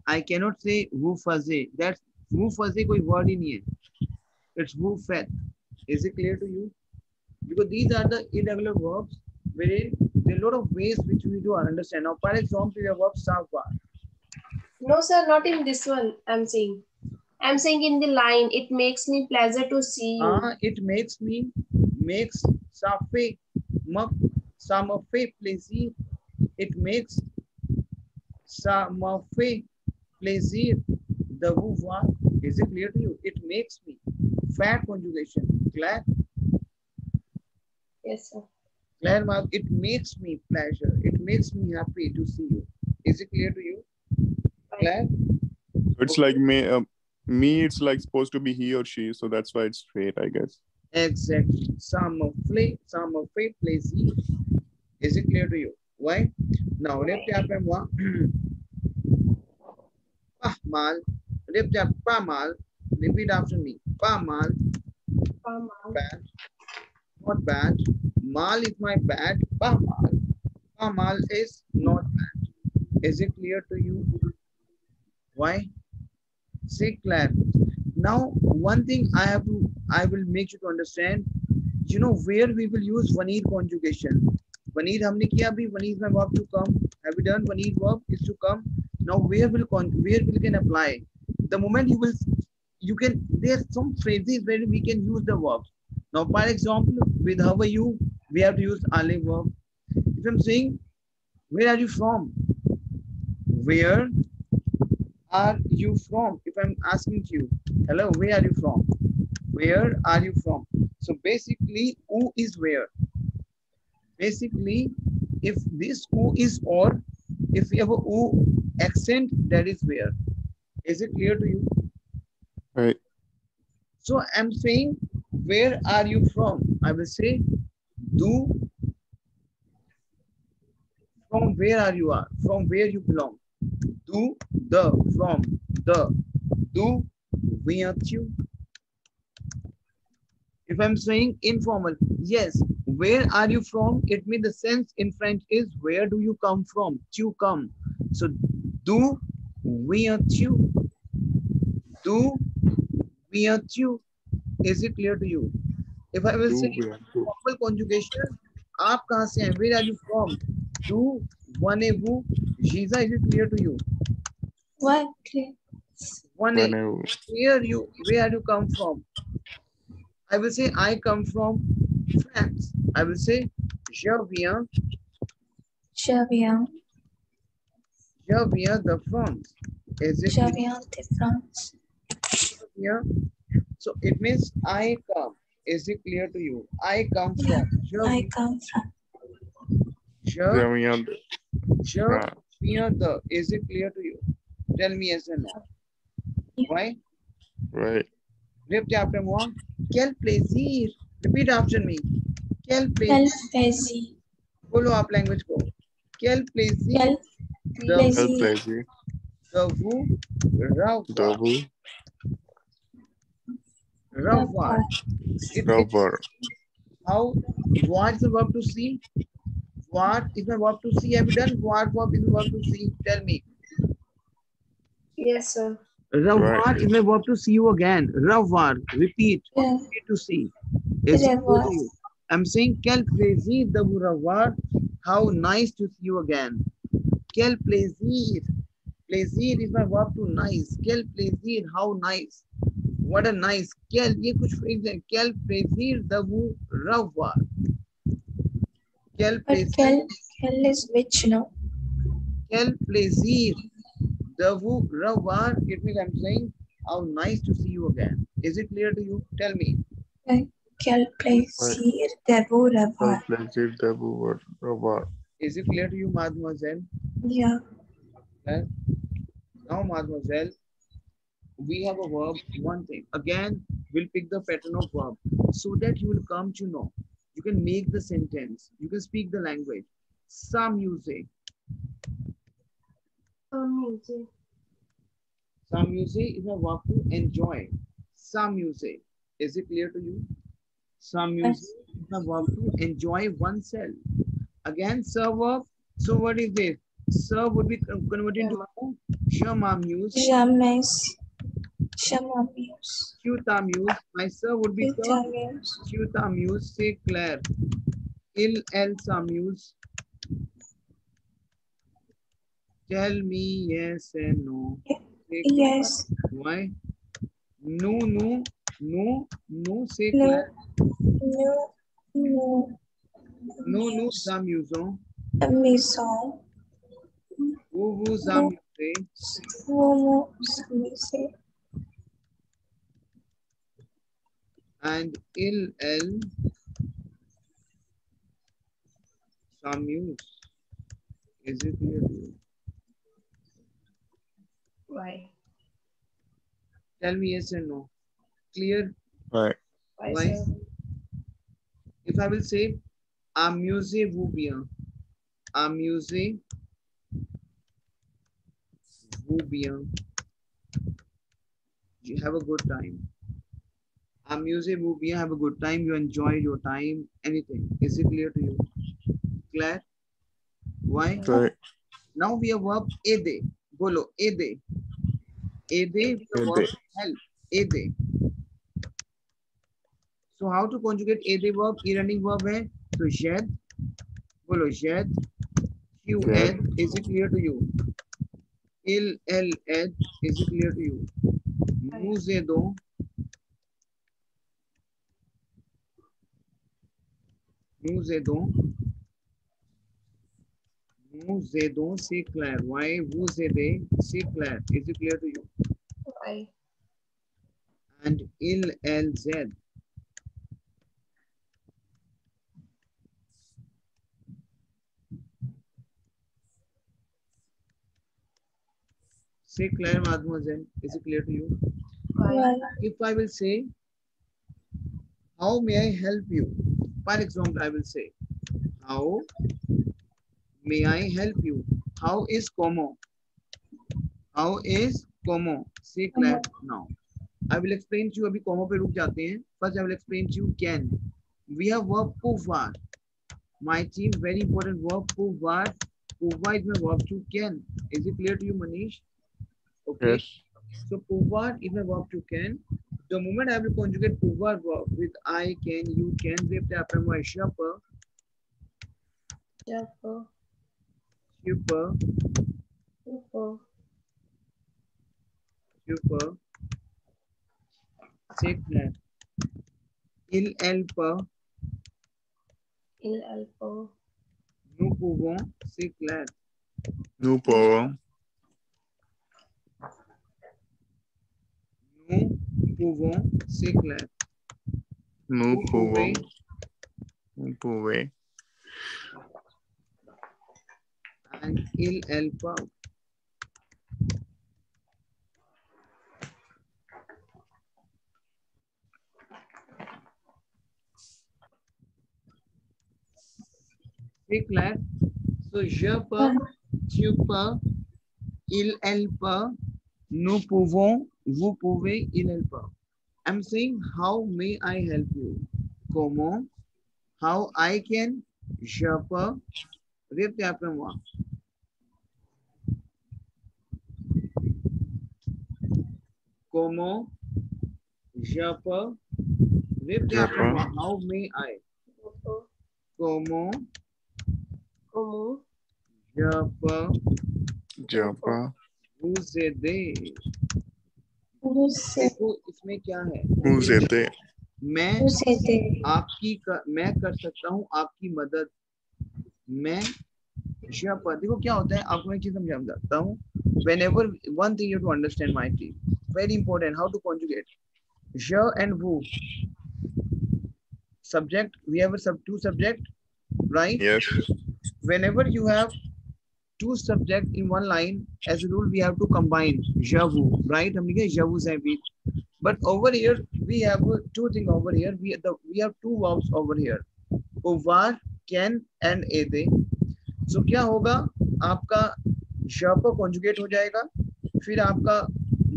I cannot say वो फंसे. That's वो फंसे कोई word ही नहीं है. It's वो fed. Is it clear to you? Because these are the irregular verbs wherein there are a lot of ways which we do understand. Now, for example, your verb sawa. No, sir, not in this one. I'm saying in the line. It makes me pleasure to see you. It makes safe samafe plaisir. It makes samafe plaisir. The voir. Is it clear to you? It makes me. Fat conjugation. Clear? Yes, sir. Clear, ma'am. It makes me pleasure. It makes me happy to see you. Is it clear to you? Clear? It's like me, it's like supposed to be he or she, so that's why it's straight, I guess. Exactly. Samafe plaisir. Is it clear to you? Why? Now, Pamal. Pamal. Repeat after me. Pamal. Bad. Not bad. Mal is my bad. Pamal. Pamal is not bad. Is it clear to you? Why? Say clear. Now, one thing I will make you to understand. You know where we will use vanir conjugation. Vanir हमने किया अभी. Vanir is my verb to come. Have we done? Vanir verb is to come. Now where we can apply? The moment you can. There are some phrases where we can use the verbs. Now, for example, with how are you, we have to use ale verb. If I'm saying, where are you from? Where are you from? If I'm asking you, hello, where are you from? Where are you from? So basically, who is where? Basically, if this who is or, if we have a who accent, that is where. Is it clear to you? Right. So I'm saying, where are you from? I will say, from where are you are, from where you belong. From, where you. If I'm saying informal, yes, where are you from? It means the sense in French is where do you come from? Tu come. So where you. Where you. Is it clear to you? If I will say formal conjugation, आप कहाँ से हैं? Where are you from? Do, vous, Giza, is it clear to you? What? Where are you come from? I will say I come from France. I will say je viens de France. Is it Je viens de France. Yeah. So it means I come. Is it clear to you? I come from. I come from. Je viens de. Is it clear to you? Tell me yes or no. Why? Right. Repeat after me. Quel plaisir. Repeat after me. Quel Quel plaisir. plaisir. बोलो आप language को. Quel plaisir. Quel plaisir. De vous revoir. Revoir. How? What is the verb to see? What is the verb to see? Have you done? What verb is the verb to see? Tell me. Yes, sir. Revoir Right. is the verb to see you again. Revoir. Repeat. Yeah. Repeat to see. Is it clear to you? I'm saying, quel plaisir de vous revoir. How nice to see you again. Quel plaisir. Plaisir is my verb to nice. Quel plaisir. How nice. What a nice. Quel. ये कुछ phrase है. Quel plaisir de vous revoir. Quel But plaisir. quel is which now? Quel plaisir de vous revoir. It means I'm saying, how nice to see you again. Is it clear to you? Tell me. Quel plaisir de vous revoir. Plaisir de vous revoir. Is it clear to you, mademoiselle? Yeah. Okay. Now, mademoiselle, we have a verb, one thing. Again, we'll pick the pattern of verb so that you will come to know. You can make the sentence. You can speak the language. S'amuser. S'amuser is a verb to enjoy. S'amuser. Is it clear to you? S'amuser is a verb to enjoy oneself. Again, verb. So what is this? Sir would be converted into je m'amuse. Jamais. Je m'amuse. Tu t'amuses. My sir would be Tu t'amuses. tu t'amuses. C'est clair. Il, elle s'amuse. Tell me yes and no. C'est clair. Yes. Why? Nous, c'est No. clair. Nous, nous Nous nous amusons. amusons. Vous vous Nous amusez. nous amusons. And il, elle s'amuse. Is it clear to you? Why? Tell me yes and no. Clear? Right. Why? Sir? If I will say, amusez-vous bien. Amusez-vous bien. You have a good time. Amusez-vous bien, have a good time. You enjoy your time. Anything. Is it clear to you? Clear? Why? Right. Now we have verb aider. Bolo, aider. Aider is the verb help. Aider. So how to conjugate aider verb? E-running verb है. So j'aide. Bolo, j'aide. You aide. Is it clear to you? Il, elle aide. Is it clear to you? Nous aidons. Nous aidons. Nous aidons, c'est clair. Why vous aidez, c'est clair. Is it clear to you? Why? And il, elle, aide. C'est clair, mademoiselle. Is it clear to you? Why? If I will say, how may I help you? For example, I will say, how may I help you? How is como? How is como? Say clair now. I will explain to you. अभी como पे रुक जाते हैं. First, I will explain to you can. We have verb pouvoir. My team, very important verb pouvoir. Pouvoir is my verb to can. Is it clear to you, Manish? Okay. Yes. So pouvoir is my verb to can. The moment I will conjugate pouvoir verb with I can, you can, we have to apply my shopper, Super. super, Super. super. C'est clair. Il, elle peut, Il alpo. nous pouvons, c'est clair. Nous pouvons. Nous pouvons, c'est clair. Nous Vous pouvons. pouvez, Vous pouvez. and il, elle peut. C'est clair. So, je peux, tu peux, il, elle peut, nous pouvons, vous pouvez, il, elle peut. I'm saying, how may I help you? Comment? How I can? Je peux. Répétez après moi. Comment? Je peux. Répétez Je après peux. moi. How may I? Comment? Como? Je peux Je peux. vous aider? Vous देखो इसमें क्या है? Vous aider. मैं aider. मैं कर सकता हूँ आपकी मदद. मैं देखो क्या होता है, आपको मैं चीज समझाता हूँ. Whenever one thing you have to understand, my team, very important, how to conjugate. Je and vous. Subject, we have two subject, right? Yes. Whenever you have two subject in one line, as a rule, we have to combine je vous, right? हम लिखे je vous invite. But over here, we have two things over here. We have two verbs over here. Pouvoir, can and aider. So क्या होगा? आपका je पर conjugate हो जाएगा, फिर आपका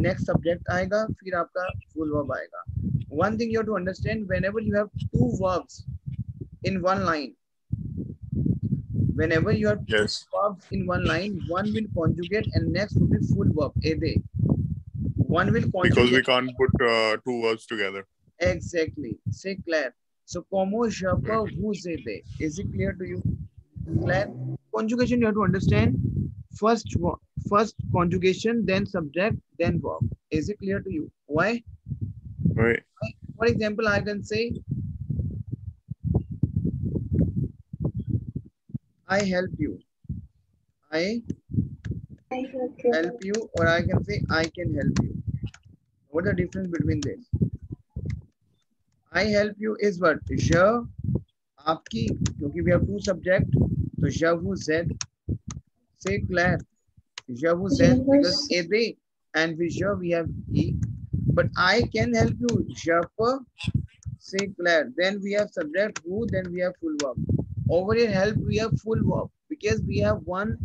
next subject आएगा, फिर आपका full verb आएगा. One thing you have to understand, whenever you have two verbs in one line, Whenever you have Yes. verbs in one line, one will conjugate and next will be full verb. Ede. One will Because conjugate. we can't put two words together. Exactly. C'est clair. So, como je peux vous aider? Is it clear to you? Claire? Conjugation you have to understand. First conjugation, then subject, then verb. Is it clear to you? Why? Right. For example, I can say, I help you. I help you, or I can say, I can help you. What is the difference between this? I help you is what? Je, आपकी, क्योंकि we have two subject, तो je vous aide. C'est clair. Je vous aide because aider and with je we have e. But I can help you. Je peux. C'est clair. Then we have subject who, then we have full verb. Over here help we have full verb because we have one,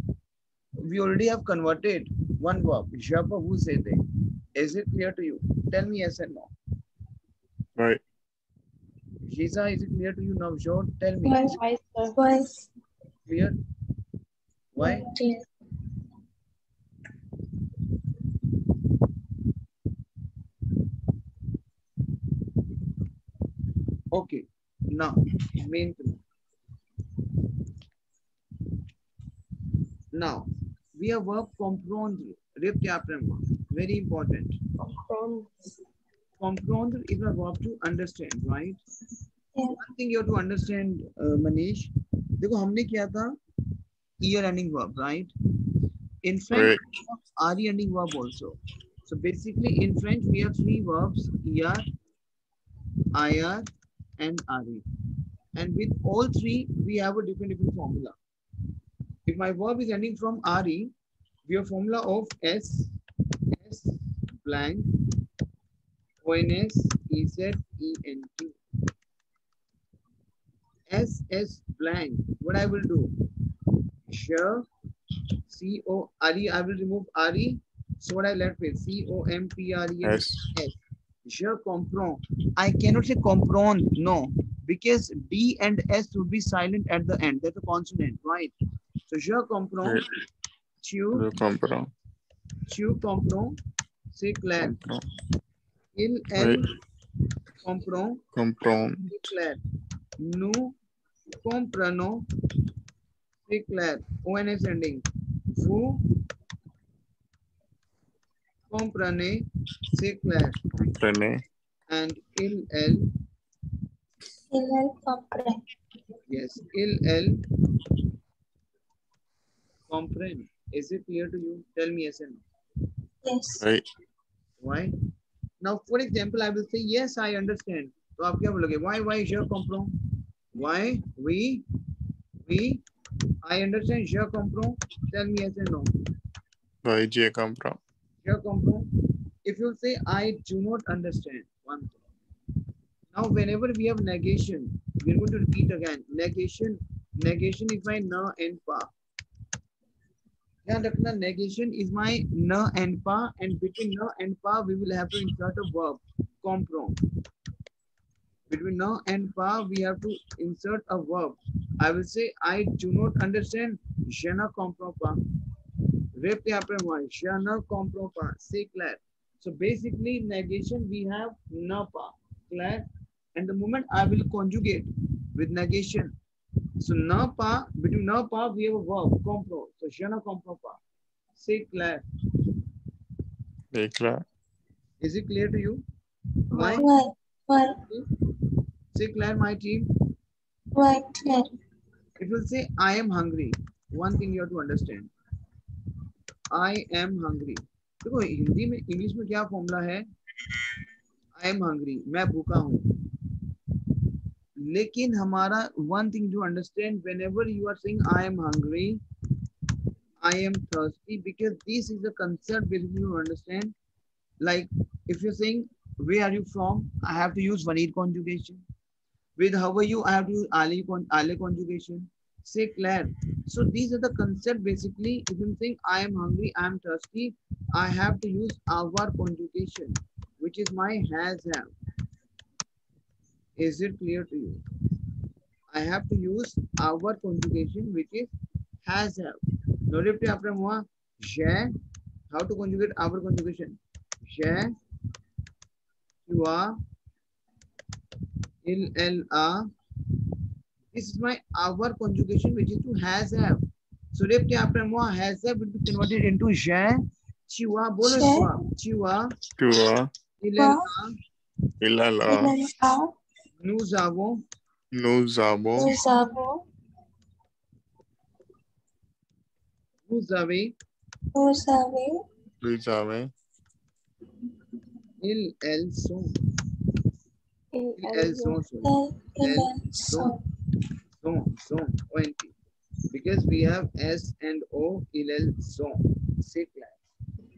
we already have converted one verb. Je peux vous aider. Is it clear to you? Tell me yes and no. Right. Shiza, is it clear to you now? Sure. Tell me. Why, sir? Why? Clear? Why? Yes. Okay. Now, maintenance. Now, we have verb comprendre. Very important. Comprendre is a verb to understand, right? Yeah. One thing you have to understand, Manish. देखो हमने किया था year ending verb, right? In French, Right. RE ending verb also. So basically, in French, we have three verbs: ER, IR, and RE. And with all three, we have a different formula. If my verb is ending from RE, we have formula of S blank, ONS, EZ, ENT. S blank. What I will do? Sure. C-O-R-E. I will remove R-E. So what I left with? C-O-M-P-R-E-N-S. Yes. Je comprends. I cannot say comprendre. No. Because D and S would be silent at the end. That's a consonant, right? So je comprends. Right. Tu Je comprends. comprends. C'est clair. Comprends. Il, elle comprend. Comprends. C'est clair. Nous comprenons. C'est clair. ONS ending. Vous comprenez. C'est clair. Comprenez. And il, elle. Comprehend. Yes. Il, elle. Comprehend. Is it clear to you? Tell me yes and no. Yes. Right. Why? Now, for example, I will say, yes, I understand. So, आप क्या बोलोगे? Why, je comprends? Why, we, I understand, je comprends. Tell me yes and no. Why je comprends? Je comprends. If you say, I do not understand, one thing. Now, whenever we have negation, we're going to repeat again. Negation is my na and pa. Negation is my na and pa, and between na and pa, we will have to insert a verb, comprend. Between na and pa, we have to insert a verb. I will say, I do not understand, je ne comprends pas. Répétez après moi, je ne comprends pas. C'est clair. So basically, negation, we have na pa. Clair? And the moment I will conjugate with negation, so na pa, between na pa, we have a verb, comprend. So je ne comprends pas. C'est clair. C'est clair. Is it clear to you? Why? Why? Say clair, my team. Why? Clear. It will say, I am hungry. One thing you have to understand. I am hungry. देखो हिंदी में English में क्या formula है? I am hungry. मैं भूखा हूँ. लेकिन हमारा one thing to understand, whenever you are saying I am hungry, I am thirsty, because this is the concept basically you understand. Like if you're saying where are you from, I have to use vanir conjugation. With how are you, I have to use ale conjugation. Say clair. So these are the concept basically. If I'm saying I am hungry, I am thirsty, I have to use avoir conjugation, which is my has have. Is it clear to you? I have to use our conjugation, which is has have. Now, reply après moi. J'ai. How to conjugate our conjugation? J'ai, tu as, il, elle, a. This is my our conjugation, which is to has have. So, reply après moi. Has have will be converted into j'ai. Tu as. Bolo toi. Tu as. Tu as. Il, elle, a. Il a. Nous avons. Nous avons. Vous avez. Vous avez. Ils, elles sont. Elles sont. Sont. 20. Because we have S and O, il, elles sont. C'est clair.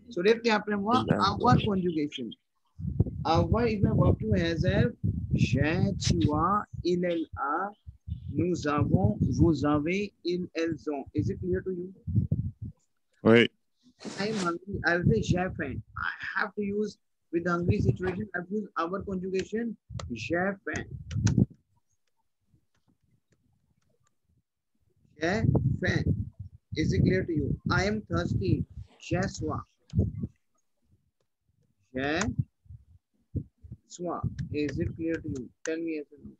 So, reply après moi, our conjugation. Our is my verb to has have. J'ai, tu as, il, elle, a. Nous avons, vous avez, ils, elles ont. Is it clear to you? Wait. I am hungry. I will say j'ai faim. I have to use with the hungry situation. I have to use our conjugation. J'ai faim. J'ai faim. Is it clear to you? I am thirsty. J'ai soif. J'ai soif. Is it clear to you? Tell me yes or no.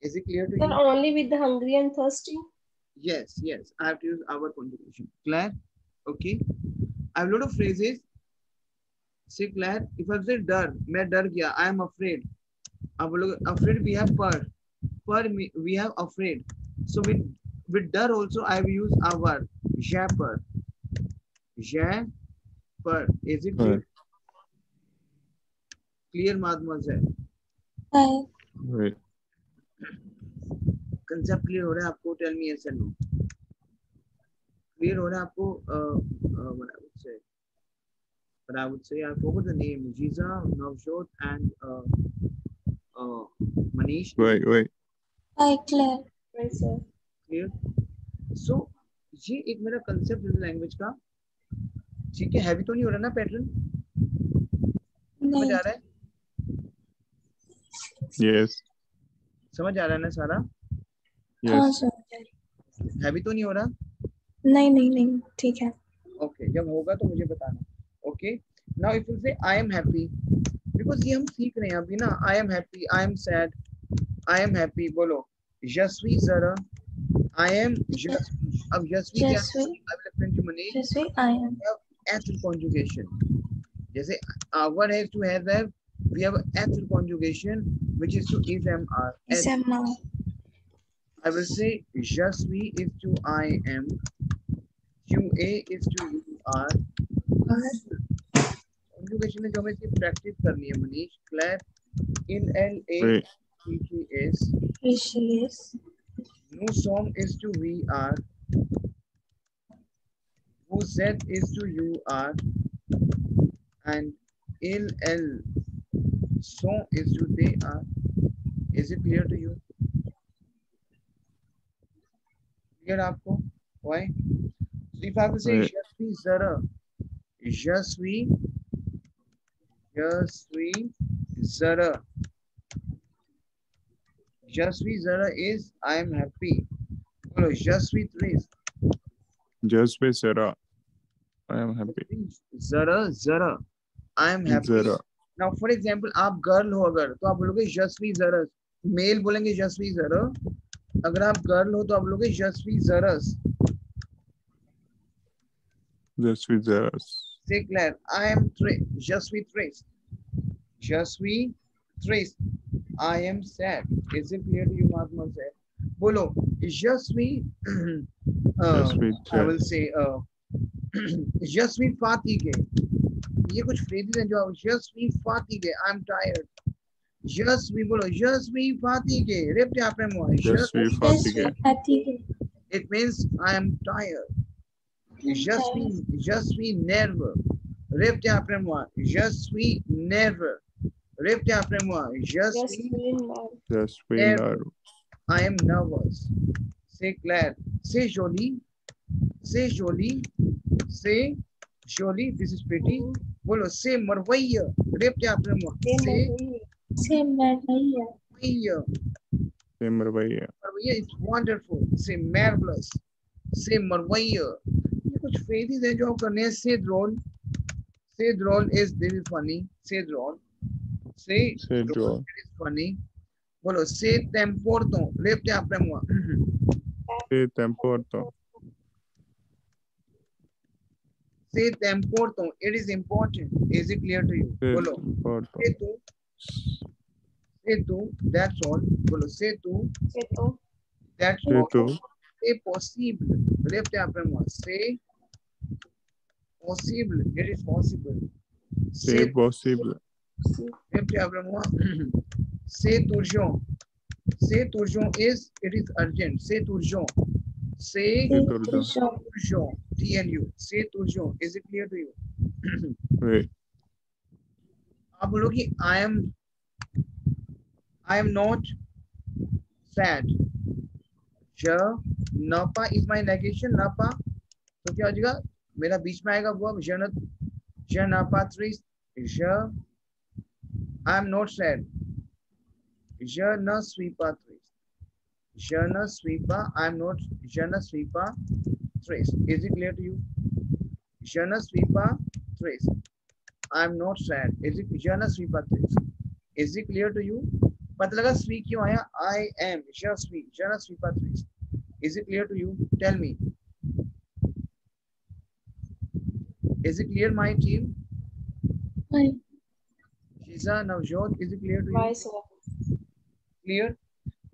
Is it clear to you? Only with the hungry and thirsty? Yes. I have to use our conjugation. Clear? Okay. I have a lot of phrases. Say clear. If I say dar, मैं डर गया. I am afraid. अब लोग afraid we have per we have afraid. So with dar also I will use our. J'ai per. J'ai per. Is it clear? Clear, mademoiselle? Wait. Concept clear हो रहा है आपको? Tell me yes or no. Clear हो रहा है आपको? But I would say I forgot the name. Jiza, Navjot, and Manish. Wait. Clear. Right, sir. Clear. So ये एक मेरा concept है language का. ठीक है, heavy तो नहीं हो रहा ना pattern? समझ आ रहा है? Yes. समझ आ रहा है ना सारा? Yes. Heavy तो नहीं हो रहा? नहीं ठीक है. Okay, जब होगा तो मुझे बताना. Okay. Now if you say I am happy, because ये हम सीख रहे हैं अभी ना. I am happy, I am sad, I am happy. बोलो. Je suis जरा. I am just. अब je suis क्या? I will explain to Manish. Je suis I am. We have S conjugation. जैसे our has to have. We have S conjugation, which is to is am are. I will say je suis is to I am. You a is to you are. Conjugation में जो हमें इसकी practice करनी है Manish. Claire. In L A she is. Nous sommes is to we are. Vous êtes is to you are. And il, elle, sont is to they are. Is it clear to you? Clear आपको? Why? So if I have to say je suis zara, je suis zara. Je suis zara is I am happy. Follow je suis triste. Je suis zara. I am happy. Zara. I am happy. Zara. Now, for example, आप girl हो अगर तो आप बोलोगे je suis zara. Male बोलेंगे je suis zara. अगर आप girl हो तो आप बोलोगे je suis zaras. Je suis zara. Say Claire. I am je suis triste. Je suis triste. I am sad. Is it clear to you, mademoiselle? बोलो je suis. I will say je suis fatigué. ये कुछ phrases हैं जो आप je suis fatigué. I am tired. Je suis बोलो je suis fatigué. Répétez après moi. Je suis fatigué. It means I am tired. Je suis nerveux. Répétez après moi. Je suis nerveux. Répétez après moi. Je suis nerveux. I am nervous. C'est clair. C'est joli. C'est joli. C'est joli. This is pretty. बोलो c'est merveilleux. Répétez après moi. C'est merveilleux. Say marvaiya. Marvaiya is wonderful. Say marvelous. Say marvaiya. ये कुछ phrases हैं जो आप करने हैं. Say droll. Say droll is this is funny. Say droll. Say droll. It is funny. बोलो. Say temporto. Repte apremua. Say temporto. Say temporto. It is important. Is it clear to you? Bolo. Say tu. Say tu. That's all. Bolo. Say tu. Say tu. That's all. Say possible. Repte apremua. Say possible. It is possible. Say possible. Repte apremua. Say turgeon. Say turgeon is it is urgent. Say turgeon. Say turgeon. TNU. Say turgeon. Is it clear to you? Right. आप बोलो कि I am not sad. Je napa is my negation. Napa तो क्या हो जाएगा? मेरा बीच में आएगा verb. Je napa triste. I am not sad. Je ne suis pas triste. Je ne suis pas. I am not. Je ne suis pas triste. Is it clear to you? Je ne suis pas triste. I am not sad. Is it? Je ne suis pas triste. Is it clear to you? पता लगा suis क्यों आया? I am. Je suis. Je ne suis pas triste. Is it clear to you? Tell me. Is it clear, my team? Shiza, Navjot, is it clear to you? Why, sir? Clear?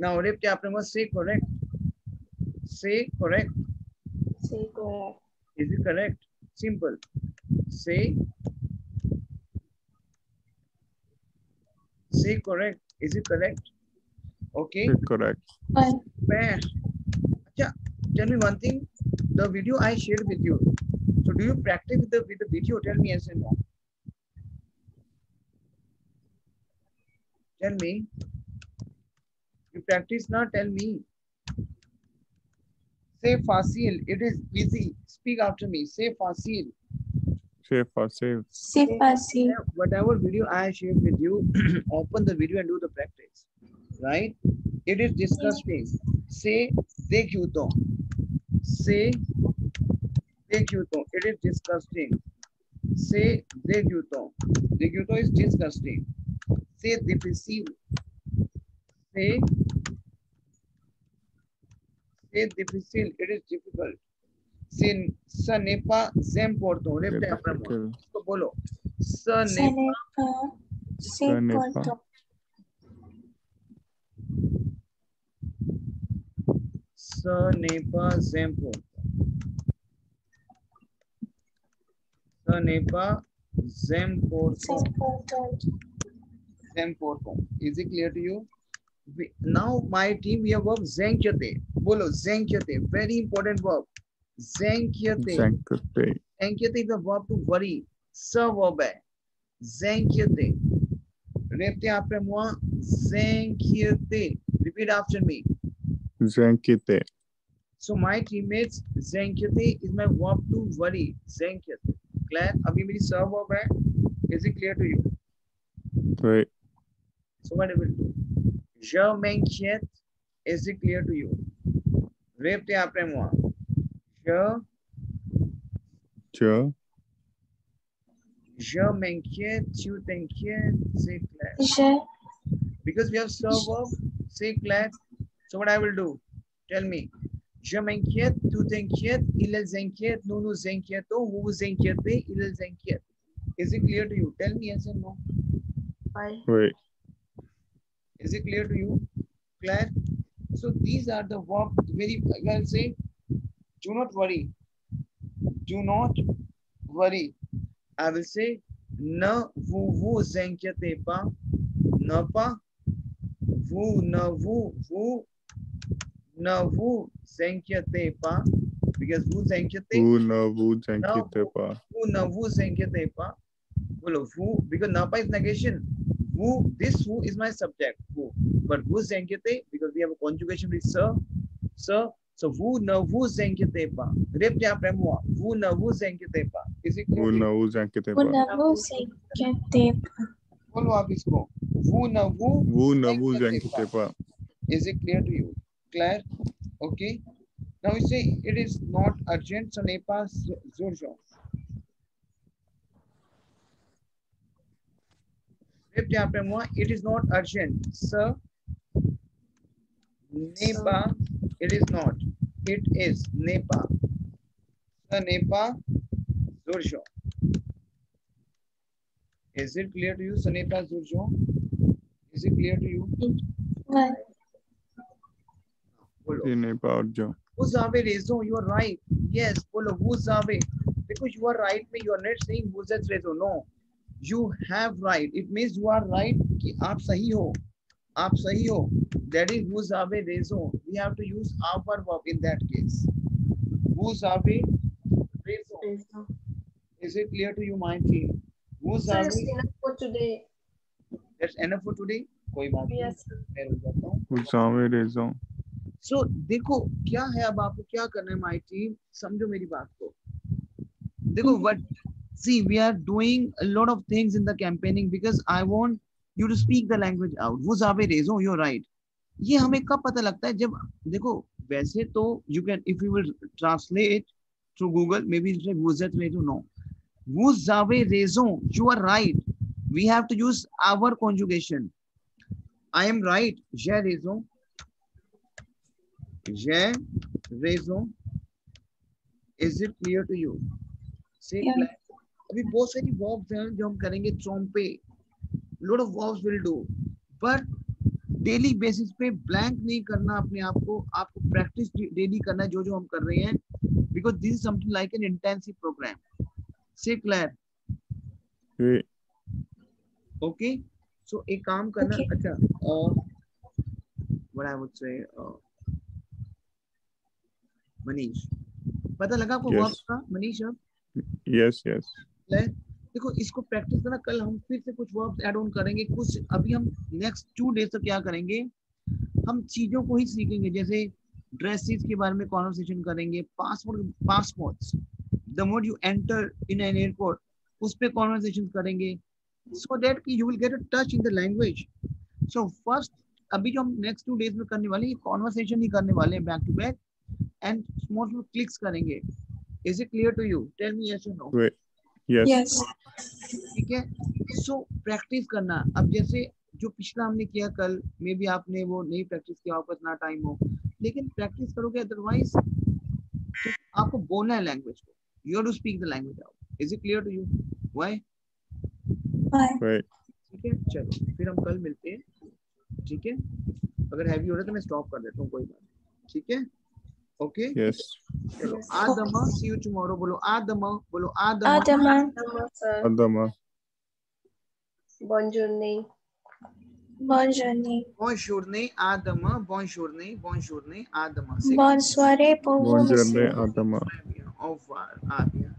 Now, Repte apremua. Say correct. Say correct. Say correct. Is it correct? Simple. Say correct. Is it correct? Okay. Correct. Best. Tell me one thing. The video I shared with you. So do you practice with the video? Tell me yes and no. Tell me. You practice now. Tell me. Say facile. It is easy. Speak after me. Say facile. Say facile. Say facile. Whatever video I shared with you, open the video and do the practice. Right? It is disgusting. Say dekyuto. Say dekyuto. It is disgusting. Say dekyuto. Dekyuto is disgusting. Say difficile. Say difficile. It is difficult. Say sa ne pas important. Repte apremua. So bolo. Sa ne pas. Ce n'est pas important. Ce n'est pas important. Is it clear to you? Now, my team, we have verb zenkyate. Bolo, zenkyate. Very important verb. Zenkyate. Zenkyate is the verb to worry. Sa verb hai. Zenkyate. Repte apremua. Zenkyate. Repeat after me. Zenkyate. So my teammates, zenkyate is my verb to worry. Zenkyate. Clear? अभी मेरी serve verb है. Is it clear to you? Right. So what I will do? Je m'inquiète. Is it clear to you? Repte après moi. Je m'inquiète. Tu t'inquiètes. C'est clair. Because we have serve verb. C'est clair. So what I will do? Tell me. Je m'inquiète, tu t'inquiètes, il s'inquiète, nous nous inquiétons, vous vous inquiétez, il s'inquiète. Is it clear to you? Tell me yes or no. Why? Right. Is it clear to you? Clear? So these are the verbs. Very well say. Do not worry. Do not worry. I will say ne vous inquiétez pas. Ne pas. Vous ne vous inquiétez pas. Because vous inquiétez. Vous ne vous inquiétez pas. Vous ne vous inquiétez pas. Well, vous, because napa is negation. Vous, this who is my subject. Vous. But vous inquiétez, because we have a conjugation with sir. So vous ne vous inquiétez pas. Repte après moi. Vous ne vous inquiétez pas. Is it clear? Vous ne vous inquiétez Vous pas. ne vous inquiétez pas. बोलो आप इसको. Vous ne vous inquiétez pas. Is it clear to you? Claire? Okay. Now we say it is not urgent, so n'est pas urgent. Après moi, it is not urgent. Ce n'est pas, it is not. It is, n'est pas. Ce n'est pas urgent. Is it clear to you? Ce n'est pas urgent. Is it clear to you? Vous avez raison, you are right. Yes, bolo, vous avez. Because you are right, you are not saying vous êtes raison. No, you have right. It means you are right. कि आप सही हो. आप सही हो. That is vous avez raison. We have to use our verb in that case. Vous avez raison. Is it clear to you, my team? Vous avez. That's enough for today. That's enough for today. कोई बात नहीं. Yes. मैं रुक जाता हूँ. Vous avez raison. So देखो क्या है, अब आपको क्या करना है माय टीम, समझो मेरी बात को. देखो what, see we are doing a lot of things in the campaigning because I want you to speak the language out. Vous avez raison, you're right. ये हमें कब पता लगता है, जब देखो वैसे तो you can, if you will translate through Google, maybe it's like vous êtes raison. No, vous avez raison, you are right. We have to use our conjugation. I am right, j'ai raison. J'ai raison. Is it clear to you? Say yeah. अभी बहुत सारी verbs हैं जो हम करेंगे tromper. Lot of verbs will do. But daily basis पे blank नहीं करना अपने आप को. आपको practice daily करना है जो हम कर रहे हैं. Because this is something like an intensive program. Say Claire. Okay. So एक काम करना. Okay. अच्छा. What I would say. Manish, पता लगा आपको वर्ब्स का मनीष? अब यस देखो इसको प्रैक्टिस करना. कल हम फिर से कुछ वर्ब्स ऐड ऑन करेंगे. कुछ अभी हम नेक्स्ट 2 डेज तक क्या करेंगे, हम चीजों को ही सीखेंगे. जैसे ड्रेसेस के बारे में कॉन्वर्सेशन करेंगे. Passports, the moment you enter in an airport, उस पे कॉन्वर्सेशन करेंगे. सो दैट कि you will get a touch in the language. So first अभी जो हम नेक्स्ट 2 डेज में करने वाले हैं, कॉन्वर्सेशन ही करने वाले हैं back to back. And small clicks करेंगे. Is it clear to you? Tell me yes or no. Yes. ठीक है. So practice करना. अब जैसे जो पिछला हमने किया कल, मे बी आपने वो नहीं प्रैक्टिस किया, आपका इतना टाइम हो, लेकिन प्रैक्टिस करोगे. अदरवाइज आपको बोलना है लैंग्वेज को. You have to speak the language out. Is it clear to you? Why? ठीक है. चलो फिर हम कल मिलते हैं. ठीक है. अगर हैवी हो रहा है तो मैं स्टॉप कर देता हूँ, कोई बात. ठीक है. Okay. Yes. चलो आदमा, see you tomorrow. बोलो आदमा, बोलो आदमा. Adama. Bonjourne. Bonjourne. Bonjourne, Adama. Bonjourne, Adama. Bonsoir pour vous, Bonjourne, monsieur. Adama. Au revoir, Adia.